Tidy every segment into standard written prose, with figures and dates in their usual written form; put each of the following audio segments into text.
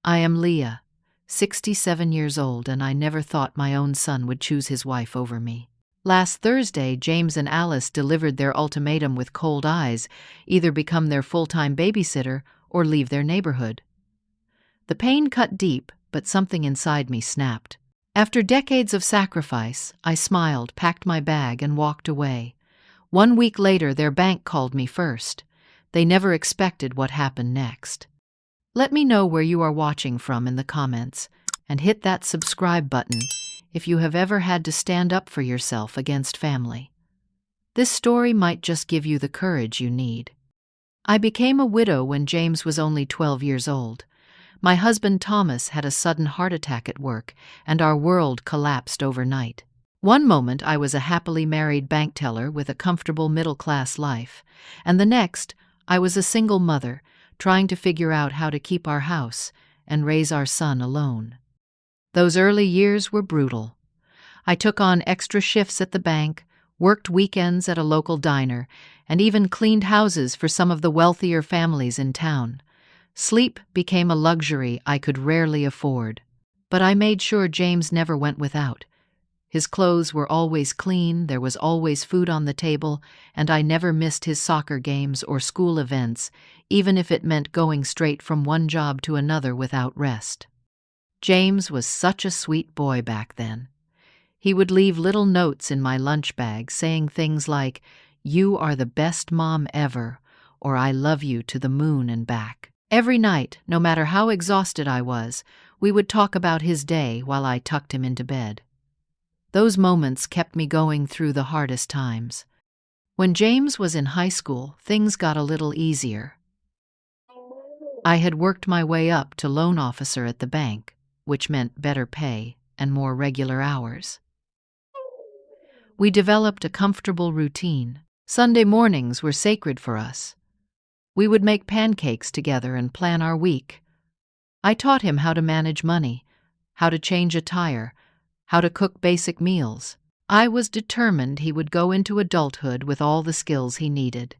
I am Leah, 67 years old, and I never thought my own son would choose his wife over me. Last Thursday, James and Alice delivered their ultimatum with cold eyes: either become their full-time babysitter or leave their neighborhood. The pain cut deep, but something inside me snapped. After decades of sacrifice, I smiled, packed my bag, and walked away. 1 week later, their bank called me first. They never expected what happened next. Let me know where you are watching from in the comments, and hit that subscribe button if you have ever had to stand up for yourself against family. This story might just give you the courage you need. I became a widow when James was only 12 years old. My husband Thomas had a sudden heart attack at work, and our world collapsed overnight. One moment I was a happily married bank teller with a comfortable middle-class life, and the next I was a single mother, trying to figure out how to keep our house and raise our son alone. Those early years were brutal. I took on extra shifts at the bank, worked weekends at a local diner, and even cleaned houses for some of the wealthier families in town. Sleep became a luxury I could rarely afford. But I made sure James never went without. His clothes were always clean, there was always food on the table, and I never missed his soccer games or school events, even if it meant going straight from one job to another without rest. James was such a sweet boy back then. He would leave little notes in my lunch bag saying things like, "You are the best mom ever," or "I love you to the moon and back." Every night, no matter how exhausted I was, we would talk about his day while I tucked him into bed. Those moments kept me going through the hardest times. When James was in high school, things got a little easier. I had worked my way up to loan officer at the bank, which meant better pay and more regular hours. We developed a comfortable routine. Sunday mornings were sacred for us. We would make pancakes together and plan our week. I taught him how to manage money, how to change a tire, how to cook basic meals. I was determined he would go into adulthood with all the skills he needed.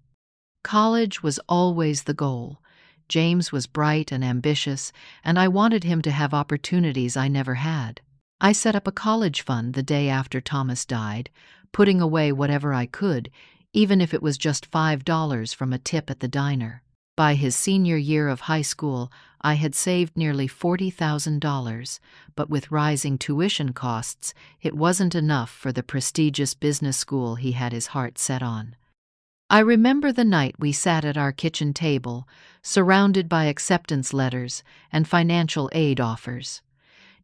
College was always the goal. James was bright and ambitious, and I wanted him to have opportunities I never had. I set up a college fund the day after Thomas died, putting away whatever I could, even if it was just $5 from a tip at the diner. By his senior year of high school, I had saved nearly $40,000, but with rising tuition costs, it wasn't enough for the prestigious business school he had his heart set on. I remember the night we sat at our kitchen table, surrounded by acceptance letters and financial aid offers.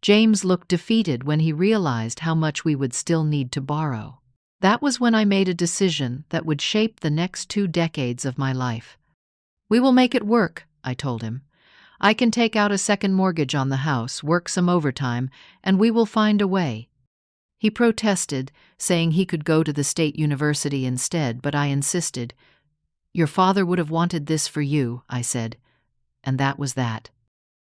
James looked defeated when he realized how much we would still need to borrow. That was when I made a decision that would shape the next 2 decades of my life. "We will make it work," I told him. "I can take out a second mortgage on the house, work some overtime, and we will find a way." He protested, saying he could go to the state university instead, but I insisted. "Your father would have wanted this for you," I said, and that was that.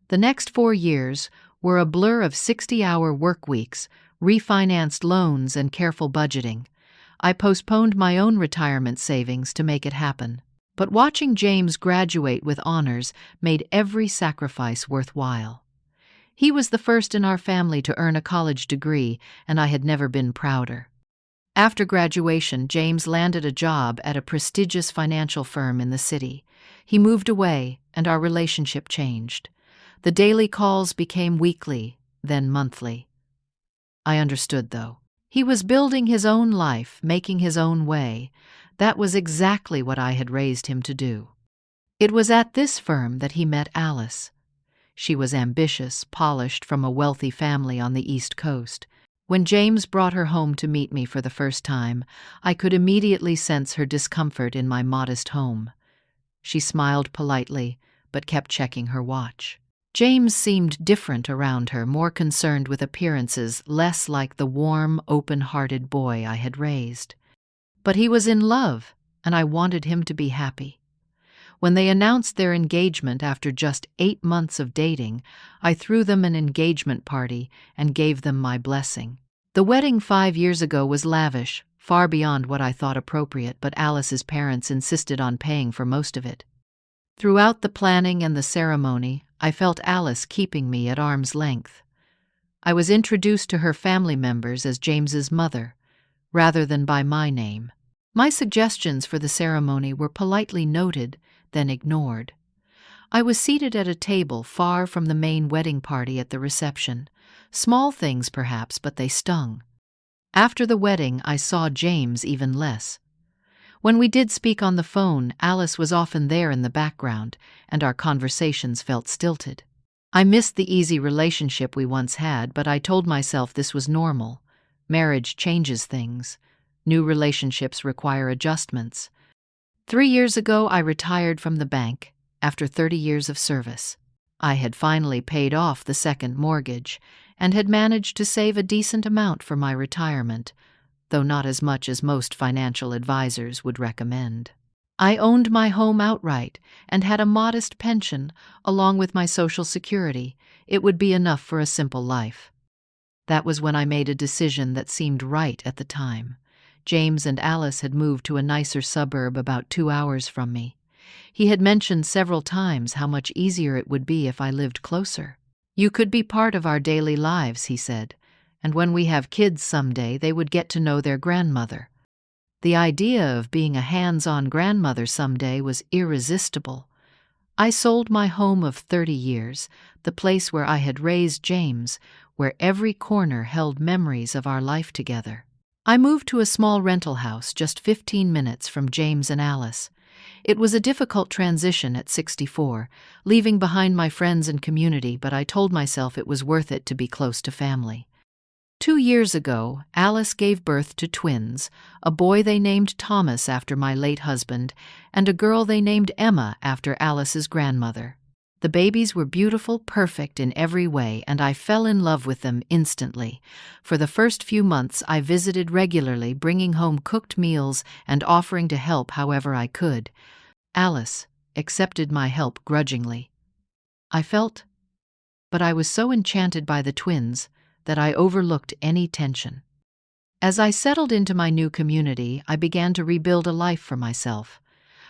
The next 4 years were a blur of 60-hour work weeks, refinanced loans, and careful budgeting. I postponed my own retirement savings to make it happen. But watching James graduate with honors made every sacrifice worthwhile. He was the first in our family to earn a college degree, and I had never been prouder. After graduation, James landed a job at a prestigious financial firm in the city. He moved away, and our relationship changed. The daily calls became weekly, then monthly. I understood, though. He was building his own life, making his own way. That was exactly what I had raised him to do. It was at this firm that he met Alice. She was ambitious, polished, from a wealthy family on the East Coast. When James brought her home to meet me for the first time, I could immediately sense her discomfort in my modest home. She smiled politely, but kept checking her watch. James seemed different around her, more concerned with appearances, less like the warm, open-hearted boy I had raised. But he was in love, and I wanted him to be happy. When they announced their engagement after just 8 months of dating, I threw them an engagement party and gave them my blessing. The wedding 5 years ago was lavish, far beyond what I thought appropriate, but Alice's parents insisted on paying for most of it. Throughout the planning and the ceremony, I felt Alice keeping me at arm's length. I was introduced to her family members as James's mother, rather than by my name. My suggestions for the ceremony were politely noted, then ignored. I was seated at a table far from the main wedding party at the reception. Small things, perhaps, but they stung. After the wedding, I saw James even less. When we did speak on the phone, Alice was often there in the background, and our conversations felt stilted. I missed the easy relationship we once had, but I told myself this was normal. Marriage changes things. New relationships require adjustments. 3 years ago, I retired from the bank after 30 years of service. I had finally paid off the second mortgage and had managed to save a decent amount for my retirement, though not as much as most financial advisors would recommend. I owned my home outright and had a modest pension along with my Social Security. It would be enough for a simple life. That was when I made a decision that seemed right at the time. James and Alice had moved to a nicer suburb about 2 hours from me. He had mentioned several times how much easier it would be if I lived closer. "You could be part of our daily lives," he said, "and when we have kids someday, they would get to know their grandmother." The idea of being a hands-on grandmother someday was irresistible. I sold my home of 30 years, the place where I had raised James, where every corner held memories of our life together. I moved to a small rental house just 15 minutes from James and Alice. It was a difficult transition at 64, leaving behind my friends and community, but I told myself it was worth it to be close to family. 2 years ago, Alice gave birth to twins, a boy they named Thomas after my late husband, and a girl they named Emma after Alice's grandmother. The babies were beautiful, perfect in every way, and I fell in love with them instantly. For the first few months, I visited regularly, bringing home cooked meals and offering to help however I could. Alice accepted my help grudgingly. But I was so enchanted by the twins that I overlooked any tension. As I settled into my new community, I began to rebuild a life for myself.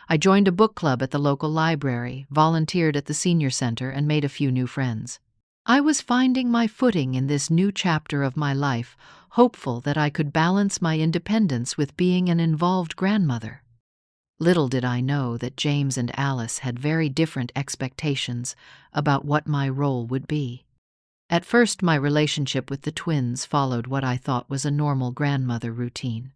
I joined a book club at the local library, volunteered at the senior center, and made a few new friends. I was finding my footing in this new chapter of my life, hopeful that I could balance my independence with being an involved grandmother. Little did I know that James and Alice had very different expectations about what my role would be. At first, my relationship with the twins followed what I thought was a normal grandmother routine.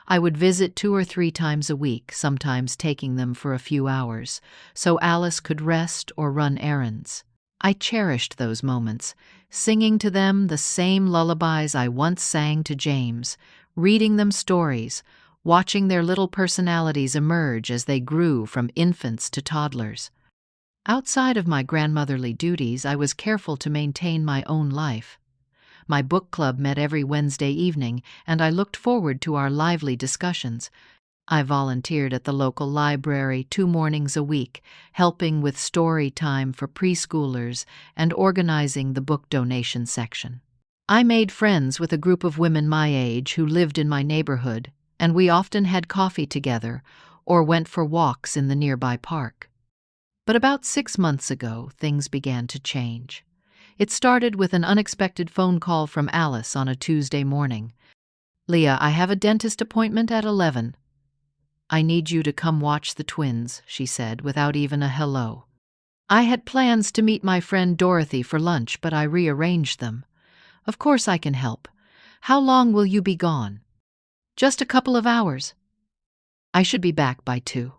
I would visit 2 or 3 times a week, sometimes taking them for a few hours, so Alice could rest or run errands. I cherished those moments, singing to them the same lullabies I once sang to James, reading them stories, watching their little personalities emerge as they grew from infants to toddlers. Outside of my grandmotherly duties, I was careful to maintain my own life. My book club met every Wednesday evening, and I looked forward to our lively discussions. I volunteered at the local library 2 mornings a week, helping with story time for preschoolers and organizing the book donation section. I made friends with a group of women my age who lived in my neighborhood, and we often had coffee together or went for walks in the nearby park. But about 6 months ago, things began to change. It started with an unexpected phone call from Alice on a Tuesday morning. "Leah, I have a dentist appointment at 11. I need you to come watch the twins," she said, without even a hello. I had plans to meet my friend Dorothy for lunch, but I rearranged them. "Of course I can help. How long will you be gone?" "Just a couple of hours. I should be back by 2.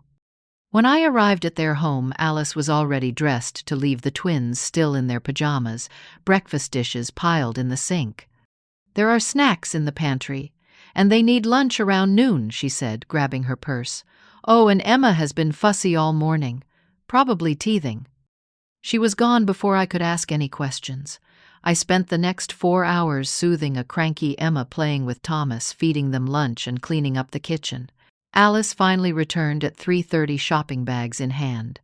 When I arrived at their home, Alice was already dressed to leave the twins still in their pajamas, breakfast dishes piled in the sink. "There are snacks in the pantry, and they need lunch around noon," she said, grabbing her purse. "Oh, and Emma has been fussy all morning, probably teething." She was gone before I could ask any questions. I spent the next 4 hours soothing a cranky Emma, playing with Thomas, feeding them lunch, and cleaning up the kitchen. Alice finally returned at 3:30, shopping bags in hand.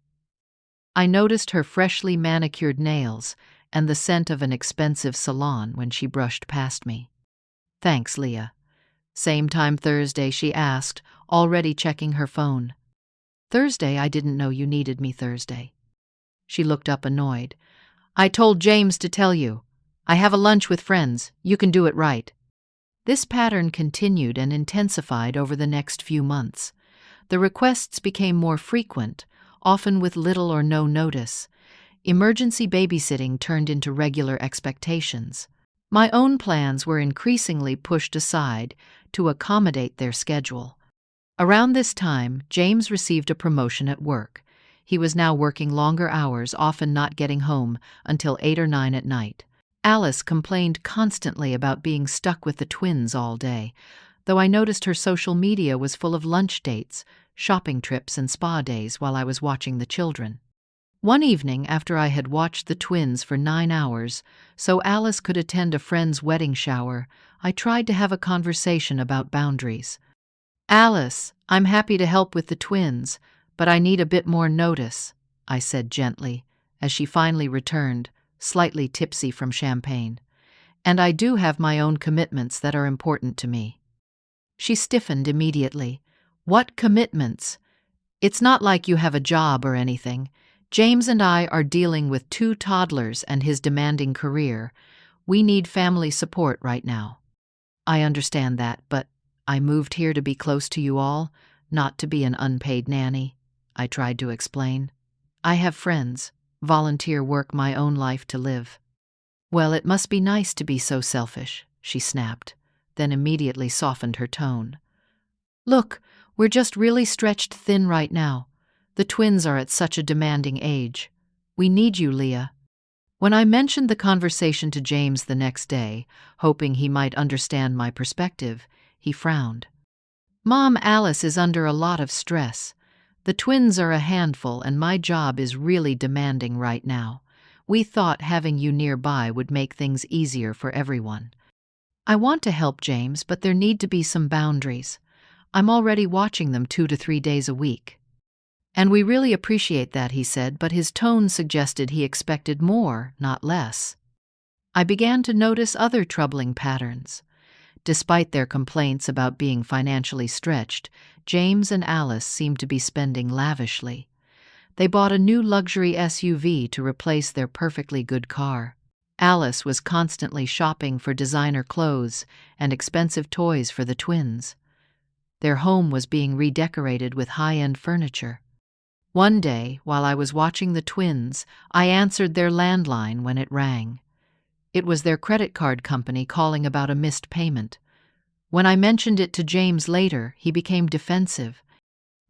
I noticed her freshly manicured nails and the scent of an expensive salon when she brushed past me. "Thanks, Leah." "Same time Thursday?" she asked, already checking her phone. Thursday, I didn't know you needed me Thursday. She looked up annoyed. I told James to tell you. I have a lunch with friends. You can do it right. This pattern continued and intensified over the next few months. The requests became more frequent, often with little or no notice. Emergency babysitting turned into regular expectations. My own plans were increasingly pushed aside to accommodate their schedule. Around this time, James received a promotion at work. He was now working longer hours, often not getting home until 8 or 9 at night. Alice complained constantly about being stuck with the twins all day, though I noticed her social media was full of lunch dates, shopping trips, and spa days while I was watching the children. One evening, after I had watched the twins for 9 hours, so Alice could attend a friend's wedding shower, I tried to have a conversation about boundaries. Alice, I'm happy to help with the twins, but I need a bit more notice, I said gently, as she finally returned, slightly tipsy from champagne. And I do have my own commitments that are important to me. She stiffened immediately. What commitments? It's not like you have a job or anything. James and I are dealing with 2 toddlers and his demanding career. We need family support right now. I understand that, but I moved here to be close to you all, not to be an unpaid nanny, I tried to explain. I have friends, volunteer work, my own life to live. Well, it must be nice to be so selfish, she snapped, then immediately softened her tone. Look, we're just really stretched thin right now. The twins are at such a demanding age. We need you, Leah. When I mentioned the conversation to James the next day, hoping he might understand my perspective, he frowned. Mom, Alice is under a lot of stress. The twins are a handful and my job is really demanding right now. We thought having you nearby would make things easier for everyone. I want to help James, but there need to be some boundaries. I'm already watching them 2 to 3 days a week. And we really appreciate that, he said, but his tone suggested he expected more, not less. I began to notice other troubling patterns. Despite their complaints about being financially stretched, James and Alice seemed to be spending lavishly. They bought a new luxury SUV to replace their perfectly good car. Alice was constantly shopping for designer clothes and expensive toys for the twins. Their home was being redecorated with high-end furniture. One day, while I was watching the twins, I answered their landline when it rang. It was their credit card company calling about a missed payment. When I mentioned it to James later, he became defensive.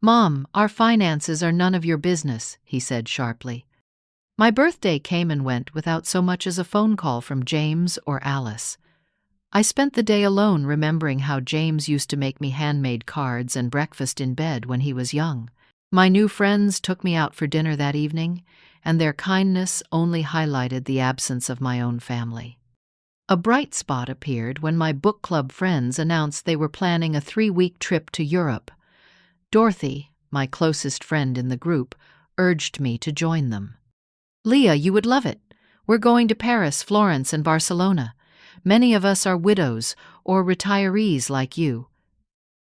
Mom, our finances are none of your business, he said sharply. My birthday came and went without so much as a phone call from James or Alice. I spent the day alone remembering how James used to make me handmade cards and breakfast in bed when he was young. My new friends took me out for dinner that evening, and their kindness only highlighted the absence of my own family. A bright spot appeared when my book club friends announced they were planning a 3-week trip to Europe. Dorothy, my closest friend in the group, urged me to join them. Leah, you would love it. We're going to Paris, Florence, and Barcelona. Many of us are widows or retirees like you.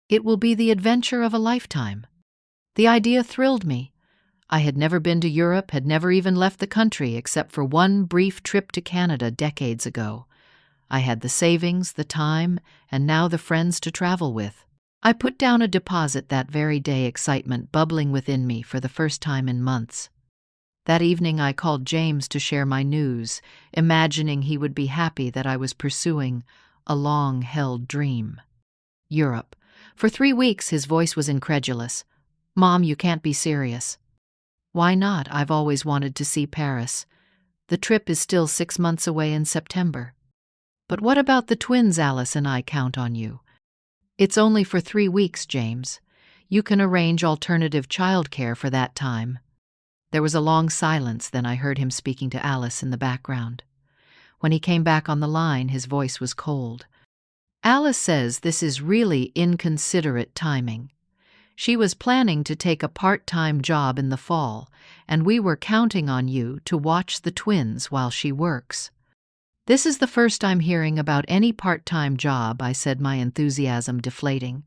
It will be the adventure of a lifetime. The idea thrilled me. I had never been to Europe, had never even left the country except for one brief trip to Canada decades ago. I had the savings, the time, and now the friends to travel with. I put down a deposit that very day, excitement bubbling within me for the first time in months. That evening I called James to share my news, imagining he would be happy that I was pursuing a long-held dream. Europe. For 3 weeks his voice was incredulous. Mom, you can't be serious. Why not? I've always wanted to see Paris. The trip is still 6 months away in September. But what about the twins? Alice and I count on you. It's only for 3 weeks, James. You can arrange alternative childcare for that time. There was a long silence, then I heard him speaking to Alice in the background. When he came back on the line, his voice was cold. Alice says this is really inconsiderate timing. She was planning to take a part-time job in the fall, and we were counting on you to watch the twins while she works. This is the first I'm hearing about any part-time job, I said, my enthusiasm deflating.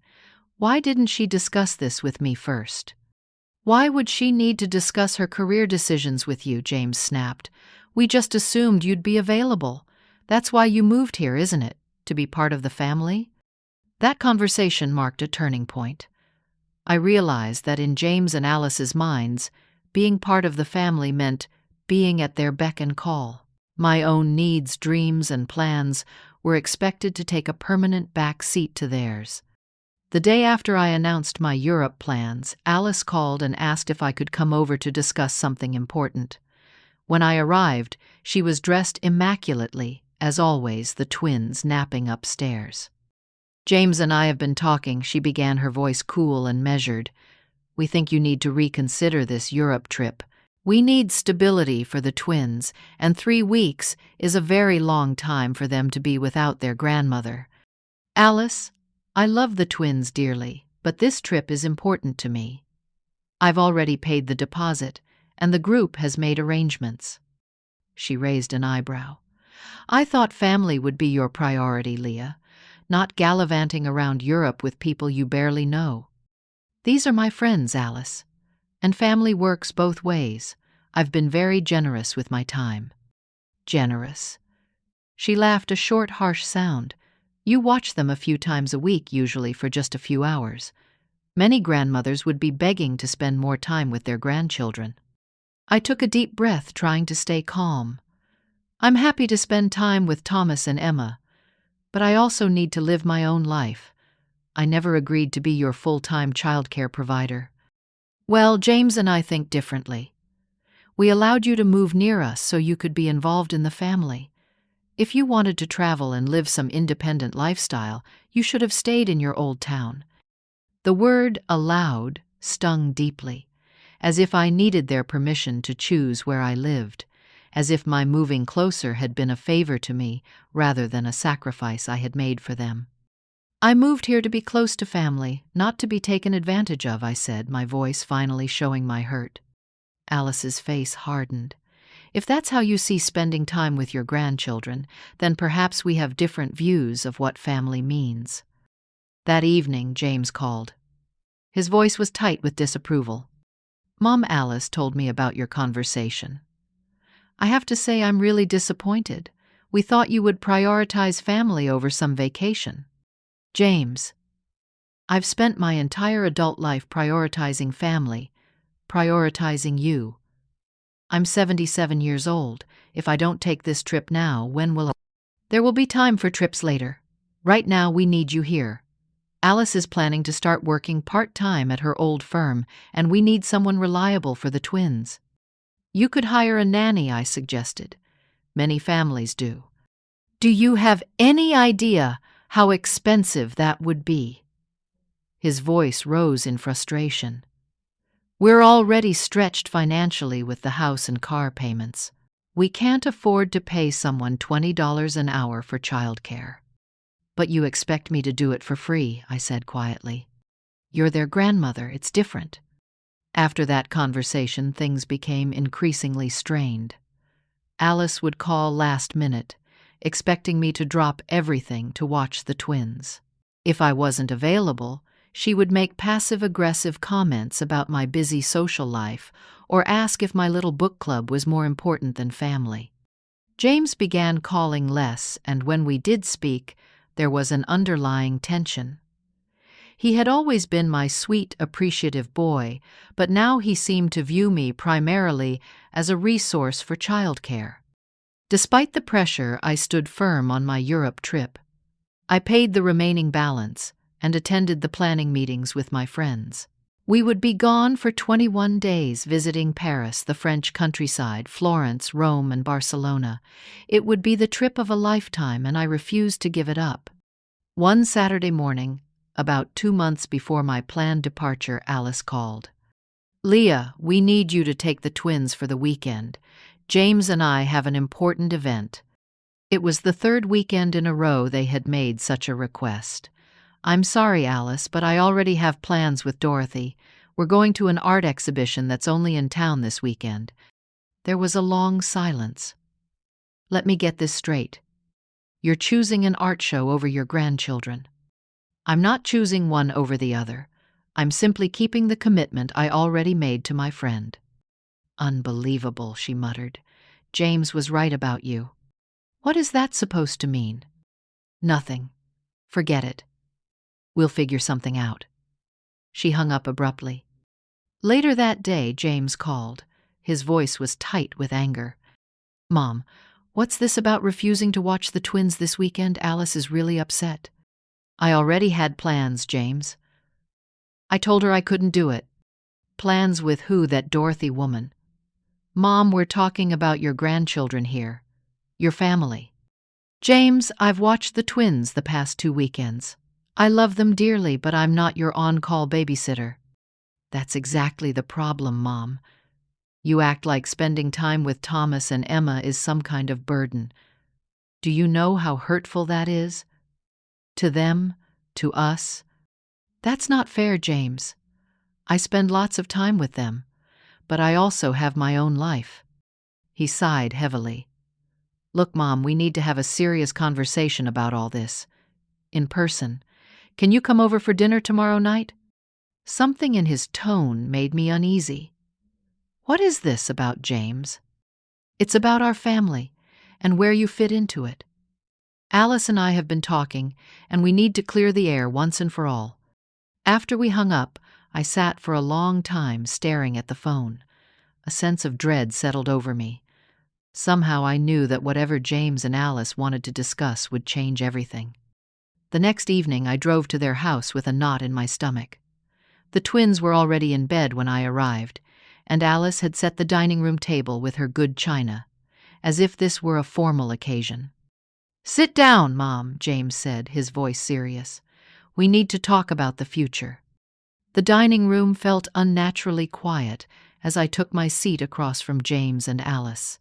Why didn't she discuss this with me first? Why would she need to discuss her career decisions with you? James snapped. We just assumed you'd be available. That's why you moved here, isn't it? To be part of the family? That conversation marked a turning point. I realized that in James and Alice's minds, being part of the family meant being at their beck and call. My own needs, dreams, and plans were expected to take a permanent back seat to theirs. The day after I announced my Europe plans, Alice called and asked if I could come over to discuss something important. When I arrived, she was dressed immaculately, as always, the twins napping upstairs. James and I have been talking, she began, her voice cool and measured. We think you need to reconsider this Europe trip. We need stability for the twins, and 3 weeks is a very long time for them to be without their grandmother. Alice, I love the twins dearly, but this trip is important to me. I've already paid the deposit, and the group has made arrangements. She raised an eyebrow. I thought family would be your priority, Leah, not gallivanting around Europe with people you barely know. These are my friends, Alice, and family works both ways. I've been very generous with my time. Generous. She laughed, a short, harsh sound. You watch them a few times a week, usually for just a few hours. Many grandmothers would be begging to spend more time with their grandchildren. I took a deep breath, trying to stay calm. I'm happy to spend time with Thomas and Emma, but I also need to live my own life. I never agreed to be your full-time childcare provider. Well, James and I think differently. We allowed you to move near us so you could be involved in the family. If you wanted to travel and live some independent lifestyle, you should have stayed in your old town. The word allowed stung deeply, as if I needed their permission to choose where I lived, as if my moving closer had been a favor to me rather than a sacrifice I had made for them. I moved here to be close to family, not to be taken advantage of, I said, my voice finally showing my hurt. Alice's face hardened. If that's how you see spending time with your grandchildren, then perhaps we have different views of what family means. That evening, James called. His voice was tight with disapproval. Mom, Alice told me about your conversation. I have to say I'm really disappointed. We thought you would prioritize family over some vacation. James, I've spent my entire adult life prioritizing family, prioritizing you. I'm 77 years old. If I don't take this trip now, when will I? There will be time for trips later. Right now, we need you here. Alice is planning to start working part-time at her old firm, and we need someone reliable for the twins. You could hire a nanny, I suggested. Many families do. Do you have any idea how expensive that would be? His voice rose in frustration. We're already stretched financially with the house and car payments. We can't afford to pay someone $20 an hour for childcare. But you expect me to do it for free, I said quietly. You're their grandmother, it's different. After that conversation, things became increasingly strained. Alice would call last minute, expecting me to drop everything to watch the twins. If I wasn't available, she would make passive-aggressive comments about my busy social life or ask if my little book club was more important than family. James began calling less, and when we did speak, there was an underlying tension. He had always been my sweet, appreciative boy, but now he seemed to view me primarily as a resource for childcare. Despite the pressure, I stood firm on my Europe trip. I paid the remaining balance and attended the planning meetings with my friends. We would be gone for 21 days visiting Paris, the French countryside, Florence, Rome, and Barcelona. It would be the trip of a lifetime, and I refused to give it up. One Saturday morning, about 2 months before my planned departure, Alice called. Leah, we need you to take the twins for the weekend. James and I have an important event. It was the 3rd weekend in a row they had made such a request. I'm sorry, Alice, but I already have plans with Dorothy. We're going to an art exhibition that's only in town this weekend. There was a long silence. Let me get this straight. You're choosing an art show over your grandchildren. I'm not choosing one over the other. I'm simply keeping the commitment I already made to my friend." "Unbelievable," she muttered. "James was right about you." "What is that supposed to mean?" "Nothing. Forget it. We'll figure something out." She hung up abruptly. Later that day, James called. His voice was tight with anger. "Mom, what's this about refusing to watch the twins this weekend? Alice is really upset." "I already had plans, James. I told her I couldn't do it." "Plans with who? That Dorothy woman?" "Mom, we're talking about your grandchildren here. Your family." "James, I've watched the twins the past 2 weekends. I love them dearly, but I'm not your on-call babysitter." "That's exactly the problem, Mom. You act like spending time with Thomas and Emma is some kind of burden. Do you know how hurtful that is? To them, to us. That's not fair, James. I spend lots of time with them, but I also have my own life." He sighed heavily. "Look, Mom, we need to have a serious conversation about all this. In person. Can you come over for dinner tomorrow night?" Something in his tone made me uneasy. What is this about, James? "It's about our family and where you fit into it. Alice and I have been talking, and we need to clear the air once and for all." After we hung up, I sat for a long time staring at the phone. A sense of dread settled over me. Somehow I knew that whatever James and Alice wanted to discuss would change everything. The next evening I drove to their house with a knot in my stomach. The twins were already in bed when I arrived, and Alice had set the dining room table with her good china, as if this were a formal occasion. "Sit down, Mom," James said, his voice serious. "We need to talk about the future." The dining room felt unnaturally quiet as I took my seat across from James and Alice.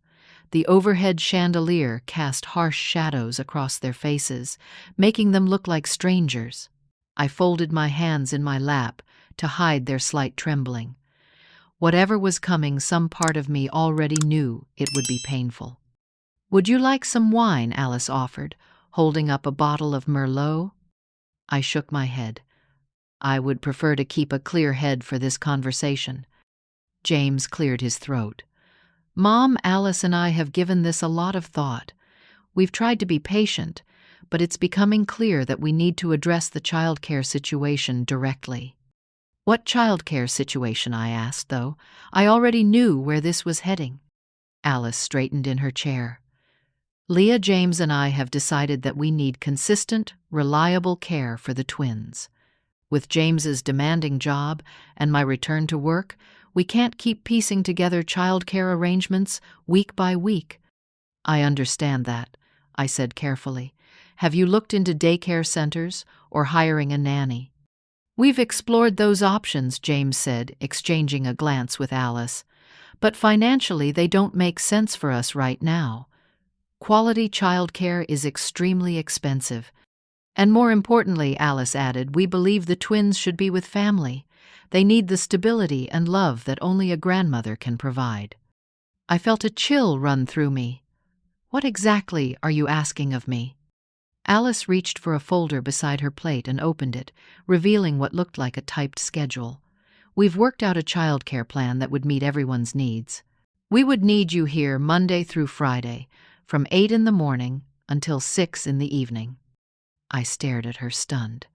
The overhead chandelier cast harsh shadows across their faces, making them look like strangers. I folded my hands in my lap to hide their slight trembling. Whatever was coming, some part of me already knew it would be painful. "Would you like some wine?" Alice offered, holding up a bottle of Merlot. I shook my head. I would prefer to keep a clear head for this conversation. James cleared his throat. "Mom, Alice and I have given this a lot of thought. We've tried to be patient, but it's becoming clear that we need to address the childcare situation directly." "What childcare situation?" I asked, though I already knew where this was heading. Alice straightened in her chair. "Leah, James, and I have decided that we need consistent, reliable care for the twins. With James's demanding job and my return to work, we can't keep piecing together childcare arrangements week by week." "I understand that," I said carefully. "Have you looked into daycare centers or hiring a nanny?" "We've explored those options," James said, exchanging a glance with Alice. "But financially, they don't make sense for us right now. Quality childcare is extremely expensive. And more importantly," Alice added, "we believe the twins should be with family. They need the stability and love that only a grandmother can provide." I felt a chill run through me. "What exactly are you asking of me?" Alice reached for a folder beside her plate and opened it, revealing what looked like a typed schedule. "We've worked out a childcare plan that would meet everyone's needs. We would need you here Monday through Friday, from 8 in the morning until 6 in the evening." I stared at her, stunned.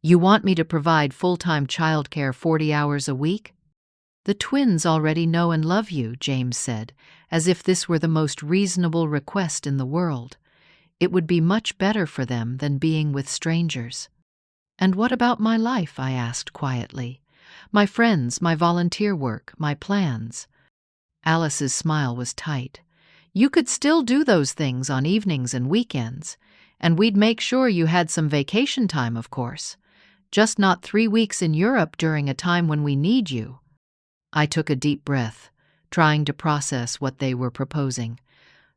"You want me to provide full-time childcare 40 hours a week?" "The twins already know and love you," James said, as if this were the most reasonable request in the world. "It would be much better for them than being with strangers." "And what about my life?" I asked quietly. "My friends, my volunteer work, my plans?" Alice's smile was tight. "You could still do those things on evenings and weekends, and we'd make sure you had some vacation time, of course. Just not 3 weeks in Europe during a time when we need you." I took a deep breath, trying to process what they were proposing.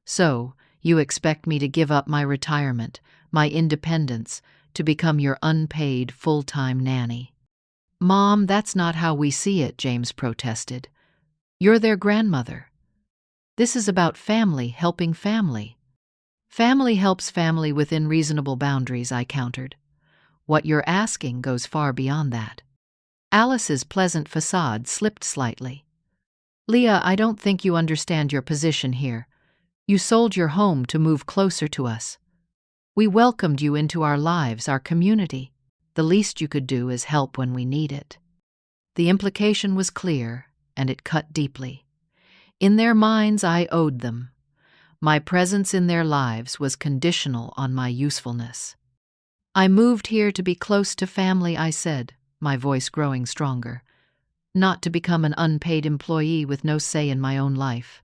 "So, you expect me to give up my retirement, my independence, to become your unpaid, full-time nanny?" "Mom, that's not how we see it," James protested. "You're their grandmother. This is about family helping family." "Family helps family within reasonable boundaries," I countered. "What you're asking goes far beyond that." Alice's pleasant facade slipped slightly. Leah, I don't think you understand your position here. You sold your home to move closer to us. We welcomed you into our lives, our community. The least you could do is help when we need it. The implication was clear, and it cut deeply. In their minds, I owed them. My presence in their lives was conditional on my usefulness. I moved here to be close to family, I said, my voice growing stronger. Not to become an unpaid employee with no say in my own life.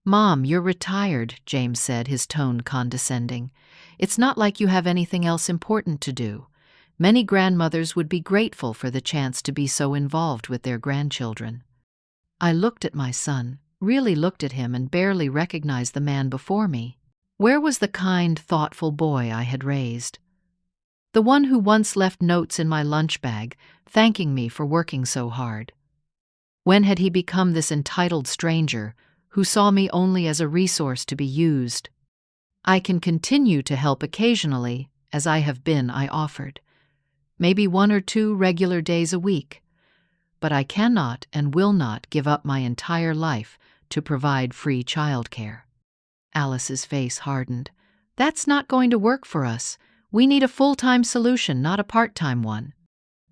Mom, you're retired, James said, his tone condescending. It's not like you have anything else important to do. Many grandmothers would be grateful for the chance to be so involved with their grandchildren. I looked at my son, really looked at him, and barely recognized the man before me. Where was the kind, thoughtful boy I had raised? The one who once left notes in my lunch bag, thanking me for working so hard. When had he become this entitled stranger who saw me only as a resource to be used? I can continue to help occasionally, as I have been, I offered. Maybe 1 or 2 regular days a week. But I cannot and will not give up my entire life to provide free childcare. Alice's face hardened. That's not going to work for us. We need a full-time solution, not a part-time one.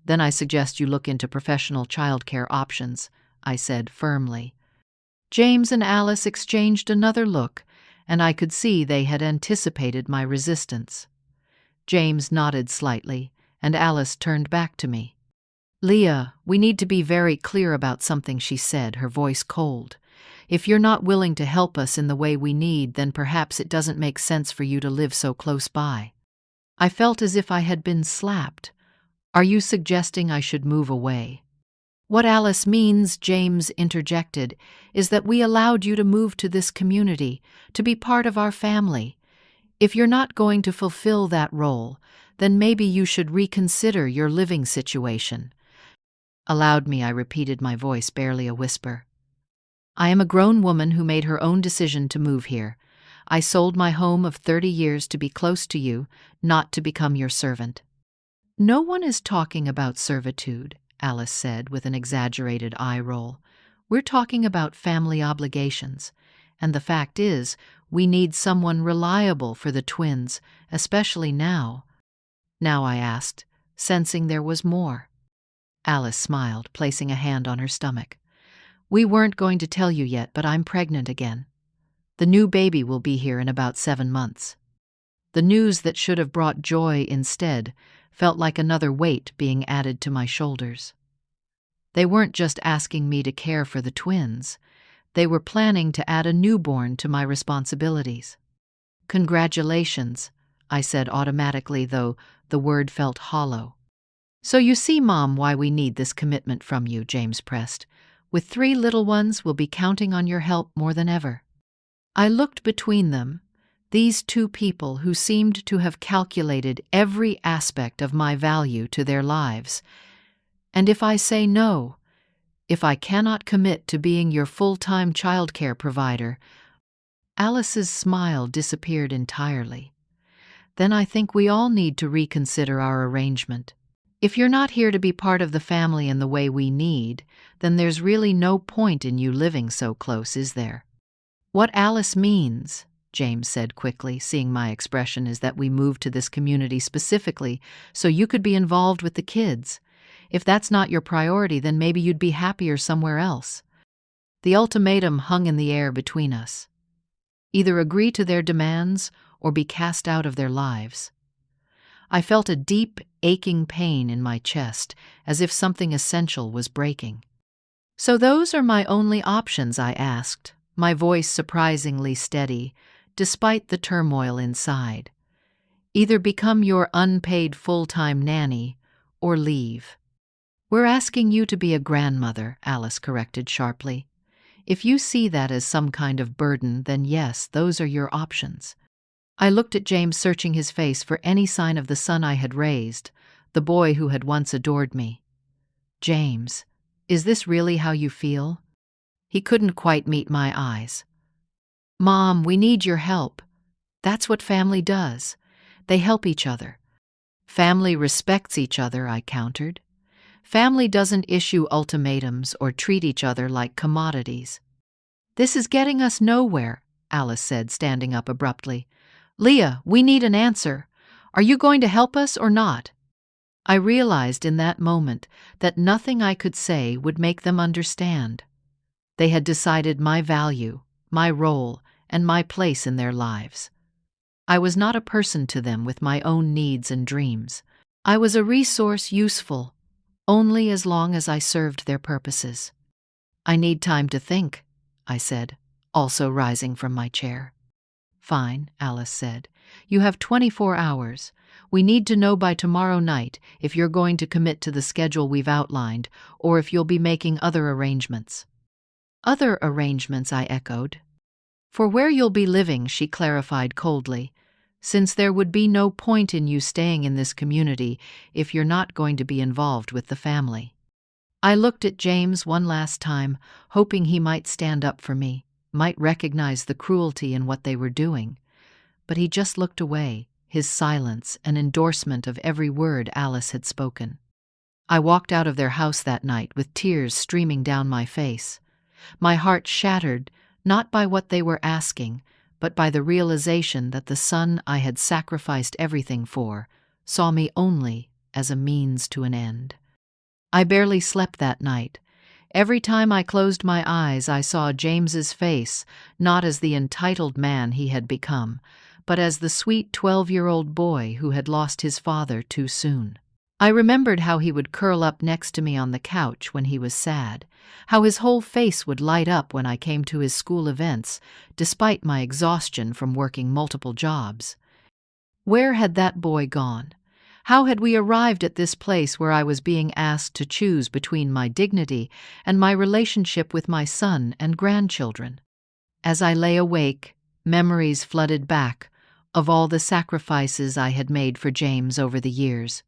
Then I suggest you look into professional childcare options, I said firmly. James and Alice exchanged another look, and I could see they had anticipated my resistance. James nodded slightly, and Alice turned back to me. Leah, we need to be very clear about something, she said, her voice cold. If you're not willing to help us in the way we need, then perhaps it doesn't make sense for you to live so close by. I felt as if I had been slapped. Are you suggesting I should move away? What Alice means, James interjected, is that we allowed you to move to this community, to be part of our family. If you're not going to fulfill that role, then maybe you should reconsider your living situation. Aloud me, I repeated, my voice barely a whisper. I am a grown woman who made her own decision to move here. I sold my home of 30 years to be close to you, not to become your servant. No one is talking about servitude, Alice said with an exaggerated eye roll. We're talking about family obligations. And the fact is, we need someone reliable for the twins, especially now. Now, I asked, sensing there was more. Alice smiled, placing a hand on her stomach. We weren't going to tell you yet, but I'm pregnant again. The new baby will be here in about 7 months. The news that should have brought joy instead felt like another weight being added to my shoulders. They weren't just asking me to care for the twins. They were planning to add a newborn to my responsibilities. Congratulations, I said automatically, though the word felt hollow. So you see, Mom, why we need this commitment from you, James pressed. With 3 little ones, we'll be counting on your help more than ever. I looked between them, these 2 people who seemed to have calculated every aspect of my value to their lives. And if I say no, if I cannot commit to being your full-time childcare provider, Alice's smile disappeared entirely. Then I think we all need to reconsider our arrangement. If you're not here to be part of the family in the way we need, then there's really no point in you living so close, is there? What Alice means, James said quickly, seeing my expression, is that we moved to this community specifically so you could be involved with the kids. If that's not your priority, then maybe you'd be happier somewhere else. The ultimatum hung in the air between us. Either agree to their demands or be cast out of their lives. I felt a deep, aching pain in my chest, as if something essential was breaking. So those are my only options, I asked, my voice surprisingly steady, despite the turmoil inside. Either become your unpaid full-time nanny or leave. We're asking you to be a grandmother, Alice corrected sharply. If you see that as some kind of burden, then yes, those are your options. I looked at James, searching his face for any sign of the son I had raised, the boy who had once adored me. James, is this really how you feel? He couldn't quite meet my eyes. Mom, we need your help. That's what family does. They help each other. Family respects each other, I countered. Family doesn't issue ultimatums or treat each other like commodities. This is getting us nowhere, Alice said, standing up abruptly. Leah, we need an answer. Are you going to help us or not? I realized in that moment that nothing I could say would make them understand. They had decided my value, my role, and my place in their lives. I was not a person to them with my own needs and dreams. I was a resource useful only as long as I served their purposes. I need time to think, I said, also rising from my chair. Fine, Alice said. You have 24 hours. We need to know by tomorrow night if you're going to commit to the schedule we've outlined or if you'll be making other arrangements. Other arrangements, I echoed. For where you'll be living, she clarified coldly, since there would be no point in you staying in this community if you're not going to be involved with the family. I looked at James one last time, hoping he might stand up for me, might recognize the cruelty in what they were doing. But he just looked away, his silence an endorsement of every word Alice had spoken. I walked out of their house that night with tears streaming down my face. My heart shattered, not by what they were asking, but by the realization that the son I had sacrificed everything for saw me only as a means to an end. I barely slept that night. Every time I closed my eyes, I saw James's face, not as the entitled man he had become, but as the sweet 12-year-old boy who had lost his father too soon. I remembered how he would curl up next to me on the couch when he was sad, how his whole face would light up when I came to his school events, despite my exhaustion from working multiple jobs. Where had that boy gone? How had we arrived at this place where I was being asked to choose between my dignity and my relationship with my son and grandchildren? As I lay awake, memories flooded back of all the sacrifices I had made for James over the years.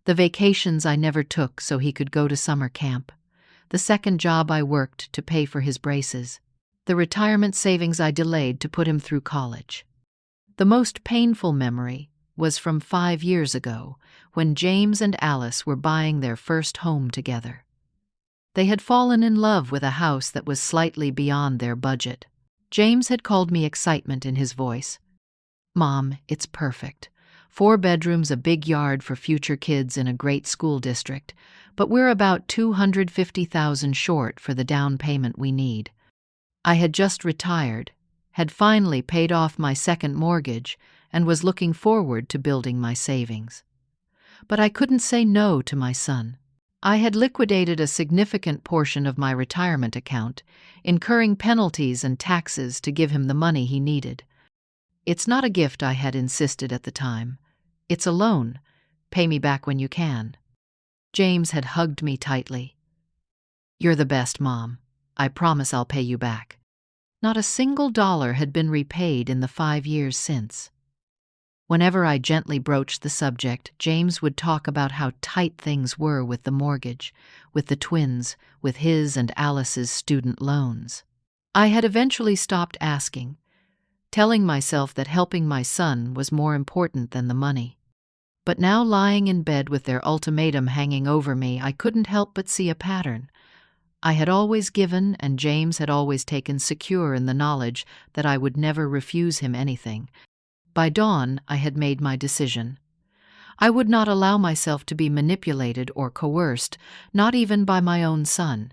The vacations I never took so he could go to summer camp, the second job I worked to pay for his braces, the retirement savings I delayed to put him through college. The most painful memory was from 5 years ago, when James and Alice were buying their first home together. They had fallen in love with a house that was slightly beyond their budget. James had called me excitement in his voice. Mom, it's perfect. 4 bedrooms, a big yard for future kids in a great school district, but we're about $250,000 short for the down payment we need. I had just retired, had finally paid off my second mortgage, and was looking forward to building my savings. But I couldn't say no to my son. I had liquidated a significant portion of my retirement account, incurring penalties and taxes to give him the money he needed. It's not a gift, I had insisted at the time. It's a loan. Pay me back when you can. James had hugged me tightly. You're the best, Mom. I promise I'll pay you back. Not a single dollar had been repaid in the 5 years since. Whenever I gently broached the subject, James would talk about how tight things were with the mortgage, with the twins, with his and Alice's student loans. I had eventually stopped asking, telling myself that helping my son was more important than the money. But now, lying in bed with their ultimatum hanging over me, I couldn't help but see a pattern. I had always given, and James had always taken secure in the knowledge that I would never refuse him anything. By dawn, I had made my decision. I would not allow myself to be manipulated or coerced, not even by my own son.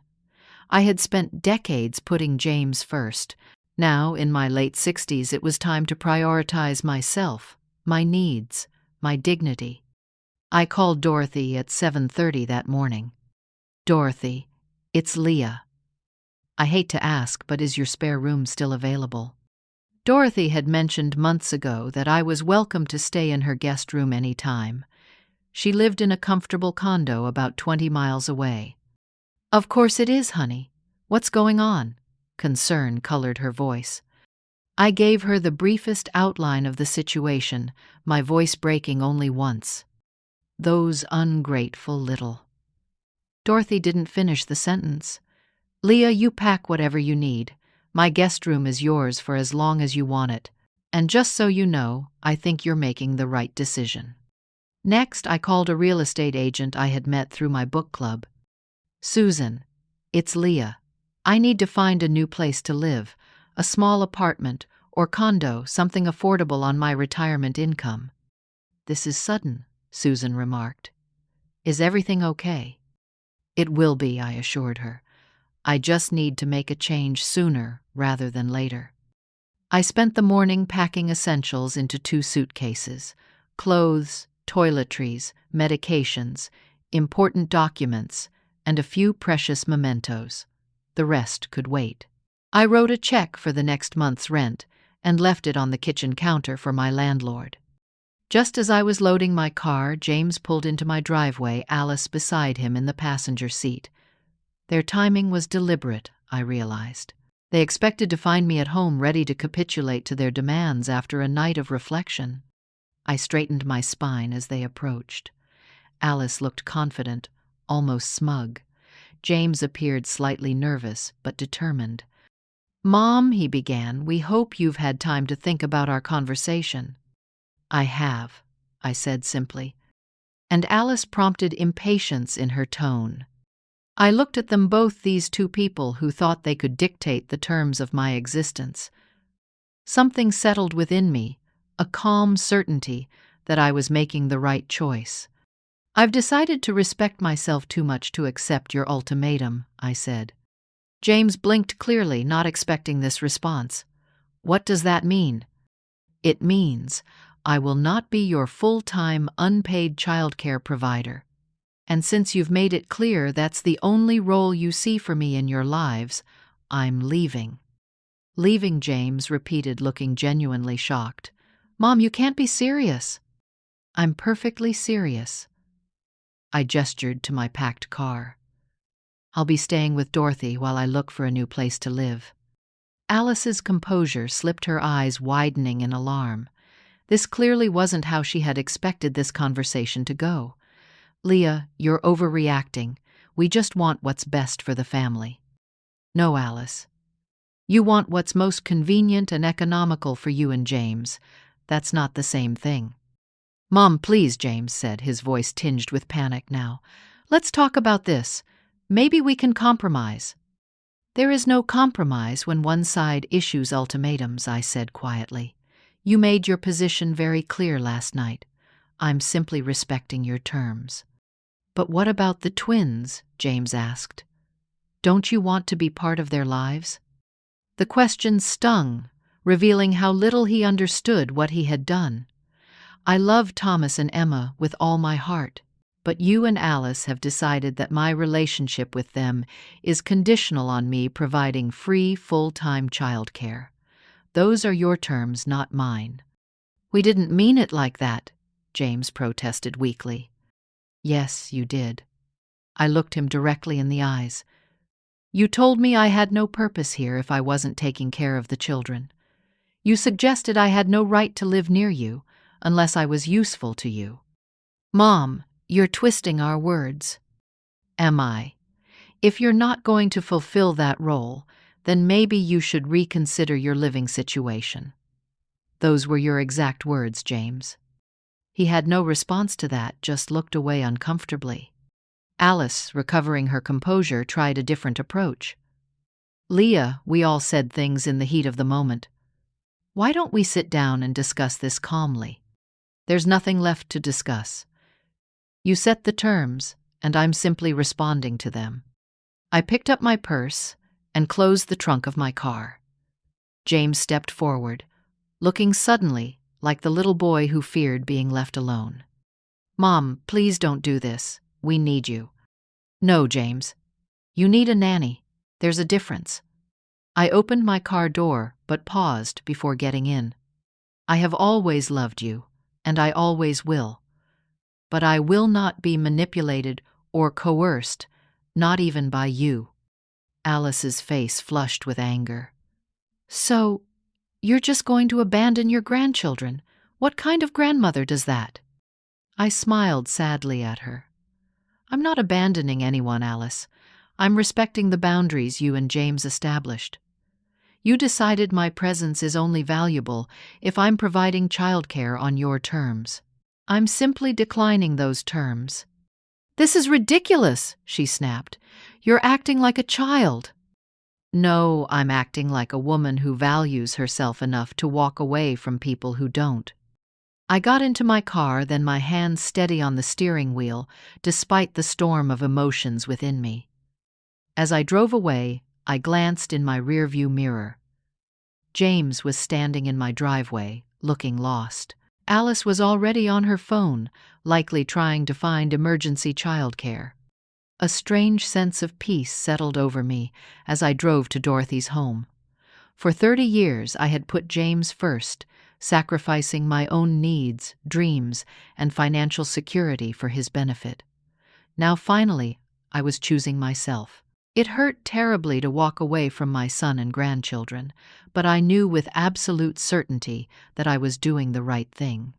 I had spent decades putting James first. Now, in my late 60s, it was time to prioritize myself, my needs, my dignity. I called Dorothy at 7:30 that morning. Dorothy, it's Leah. I hate to ask, but is your spare room still available? Dorothy had mentioned months ago that I was welcome to stay in her guest room any time. She lived in a comfortable condo about 20 miles away. Of course it is, honey. What's going on? Concern colored her voice. I gave her the briefest outline of the situation, my voice breaking only once. Those ungrateful little. Dorothy didn't finish the sentence. Leah, you pack whatever you need. My guest room is yours for as long as you want it. And just so you know, I think you're making the right decision. Next, I called a real estate agent I had met through my book club. "Susan, it's Leah. I need to find a new place to live, a small apartment or condo, something affordable on my retirement income." "This is sudden," Susan remarked. "Is everything okay?" "It will be," I assured her. "I just need to make a change sooner rather than later." I spent the morning packing essentials into 2 suitcases: clothes, toiletries, medications, important documents, and a few precious mementos. The rest could wait. I wrote a check for the next month's rent and left it on the kitchen counter for my landlord. Just as I was loading my car, James pulled into my driveway, Alice beside him in the passenger seat. Their timing was deliberate, I realized. They expected to find me at home ready to capitulate to their demands after a night of reflection. I straightened my spine as they approached. Alice looked confident, almost smug. James appeared slightly nervous, but determined. "Mom," he began, "we hope you've had time to think about our conversation." "I have," I said simply, and Alice prompted impatience in her tone. I looked at them both, these two people who thought they could dictate the terms of my existence. Something settled within me, a calm certainty that I was making the right choice. "I've decided to respect myself too much to accept your ultimatum," I said. James blinked clearly, not expecting this response. "What does that mean?" "It means I will not be your full-time, unpaid childcare provider. And since you've made it clear that's the only role you see for me in your lives, I'm leaving." "Leaving," James repeated, looking genuinely shocked. "Mom, you can't be serious." "I'm perfectly serious." I gestured to my packed car. "I'll be staying with Dorothy while I look for a new place to live." Alice's composure slipped, her eyes widening in alarm. This clearly wasn't how she had expected this conversation to go. "Leah, you're overreacting. We just want what's best for the family." "No, Alice. You want what's most convenient and economical for you and James. That's not the same thing." "Mom, please," James said, his voice tinged with panic now. "Let's talk about this. Maybe we can compromise." "There is no compromise when one side issues ultimatums," I said quietly. "You made your position very clear last night. I'm simply respecting your terms." "But what about the twins?" James asked. "Don't you want to be part of their lives?" The question stung, revealing how little he understood what he had done. "I love Thomas and Emma with all my heart, but you and Alice have decided that my relationship with them is conditional on me providing free, full-time childcare. Those are your terms, not mine." "We didn't mean it like that," James protested weakly. "Yes, you did." I looked him directly in the eyes. "You told me I had no purpose here if I wasn't taking care of the children. You suggested I had no right to live near you unless I was useful to you." "Mom, you're twisting our words." "Am I? If you're not going to fulfill that role, then maybe you should reconsider your living situation." "Those were your exact words, James." He had no response to that, just looked away uncomfortably. Alice, recovering her composure, tried a different approach. "Leah, we all said things in the heat of the moment. Why don't we sit down and discuss this calmly? There's nothing left to discuss. You set the terms, and I'm simply responding to them." I picked up my purse and closed the trunk of my car. James stepped forward, looking suddenly like the little boy who feared being left alone. "Mom, please don't do this. We need you." "No, James. You need a nanny. There's a difference." I opened my car door, but paused before getting in. "I have always loved you, and I always will. But I will not be manipulated or coerced, not even by you." Alice's face flushed with anger. "So, you're just going to abandon your grandchildren? What kind of grandmother does that?" I smiled sadly at her. "I'm not abandoning anyone, Alice. I'm respecting the boundaries you and James established. You decided my presence is only valuable if I'm providing childcare on your terms." I'm simply declining those terms." "This is ridiculous," she snapped. "You're acting like a child." "No, I'm acting like a woman who values herself enough to walk away from people who don't." I got into my car, then my hands steady on the steering wheel, despite the storm of emotions within me. As I drove away, I glanced in my rearview mirror. James was standing in my driveway, looking lost. Alice was already on her phone, likely trying to find emergency childcare. A strange sense of peace settled over me as I drove to Dorothy's home. For 30 years I had put James first, sacrificing my own needs, dreams, and financial security for his benefit. Now finally, I was choosing myself. It hurt terribly to walk away from my son and grandchildren, but I knew with absolute certainty that I was doing the right thing.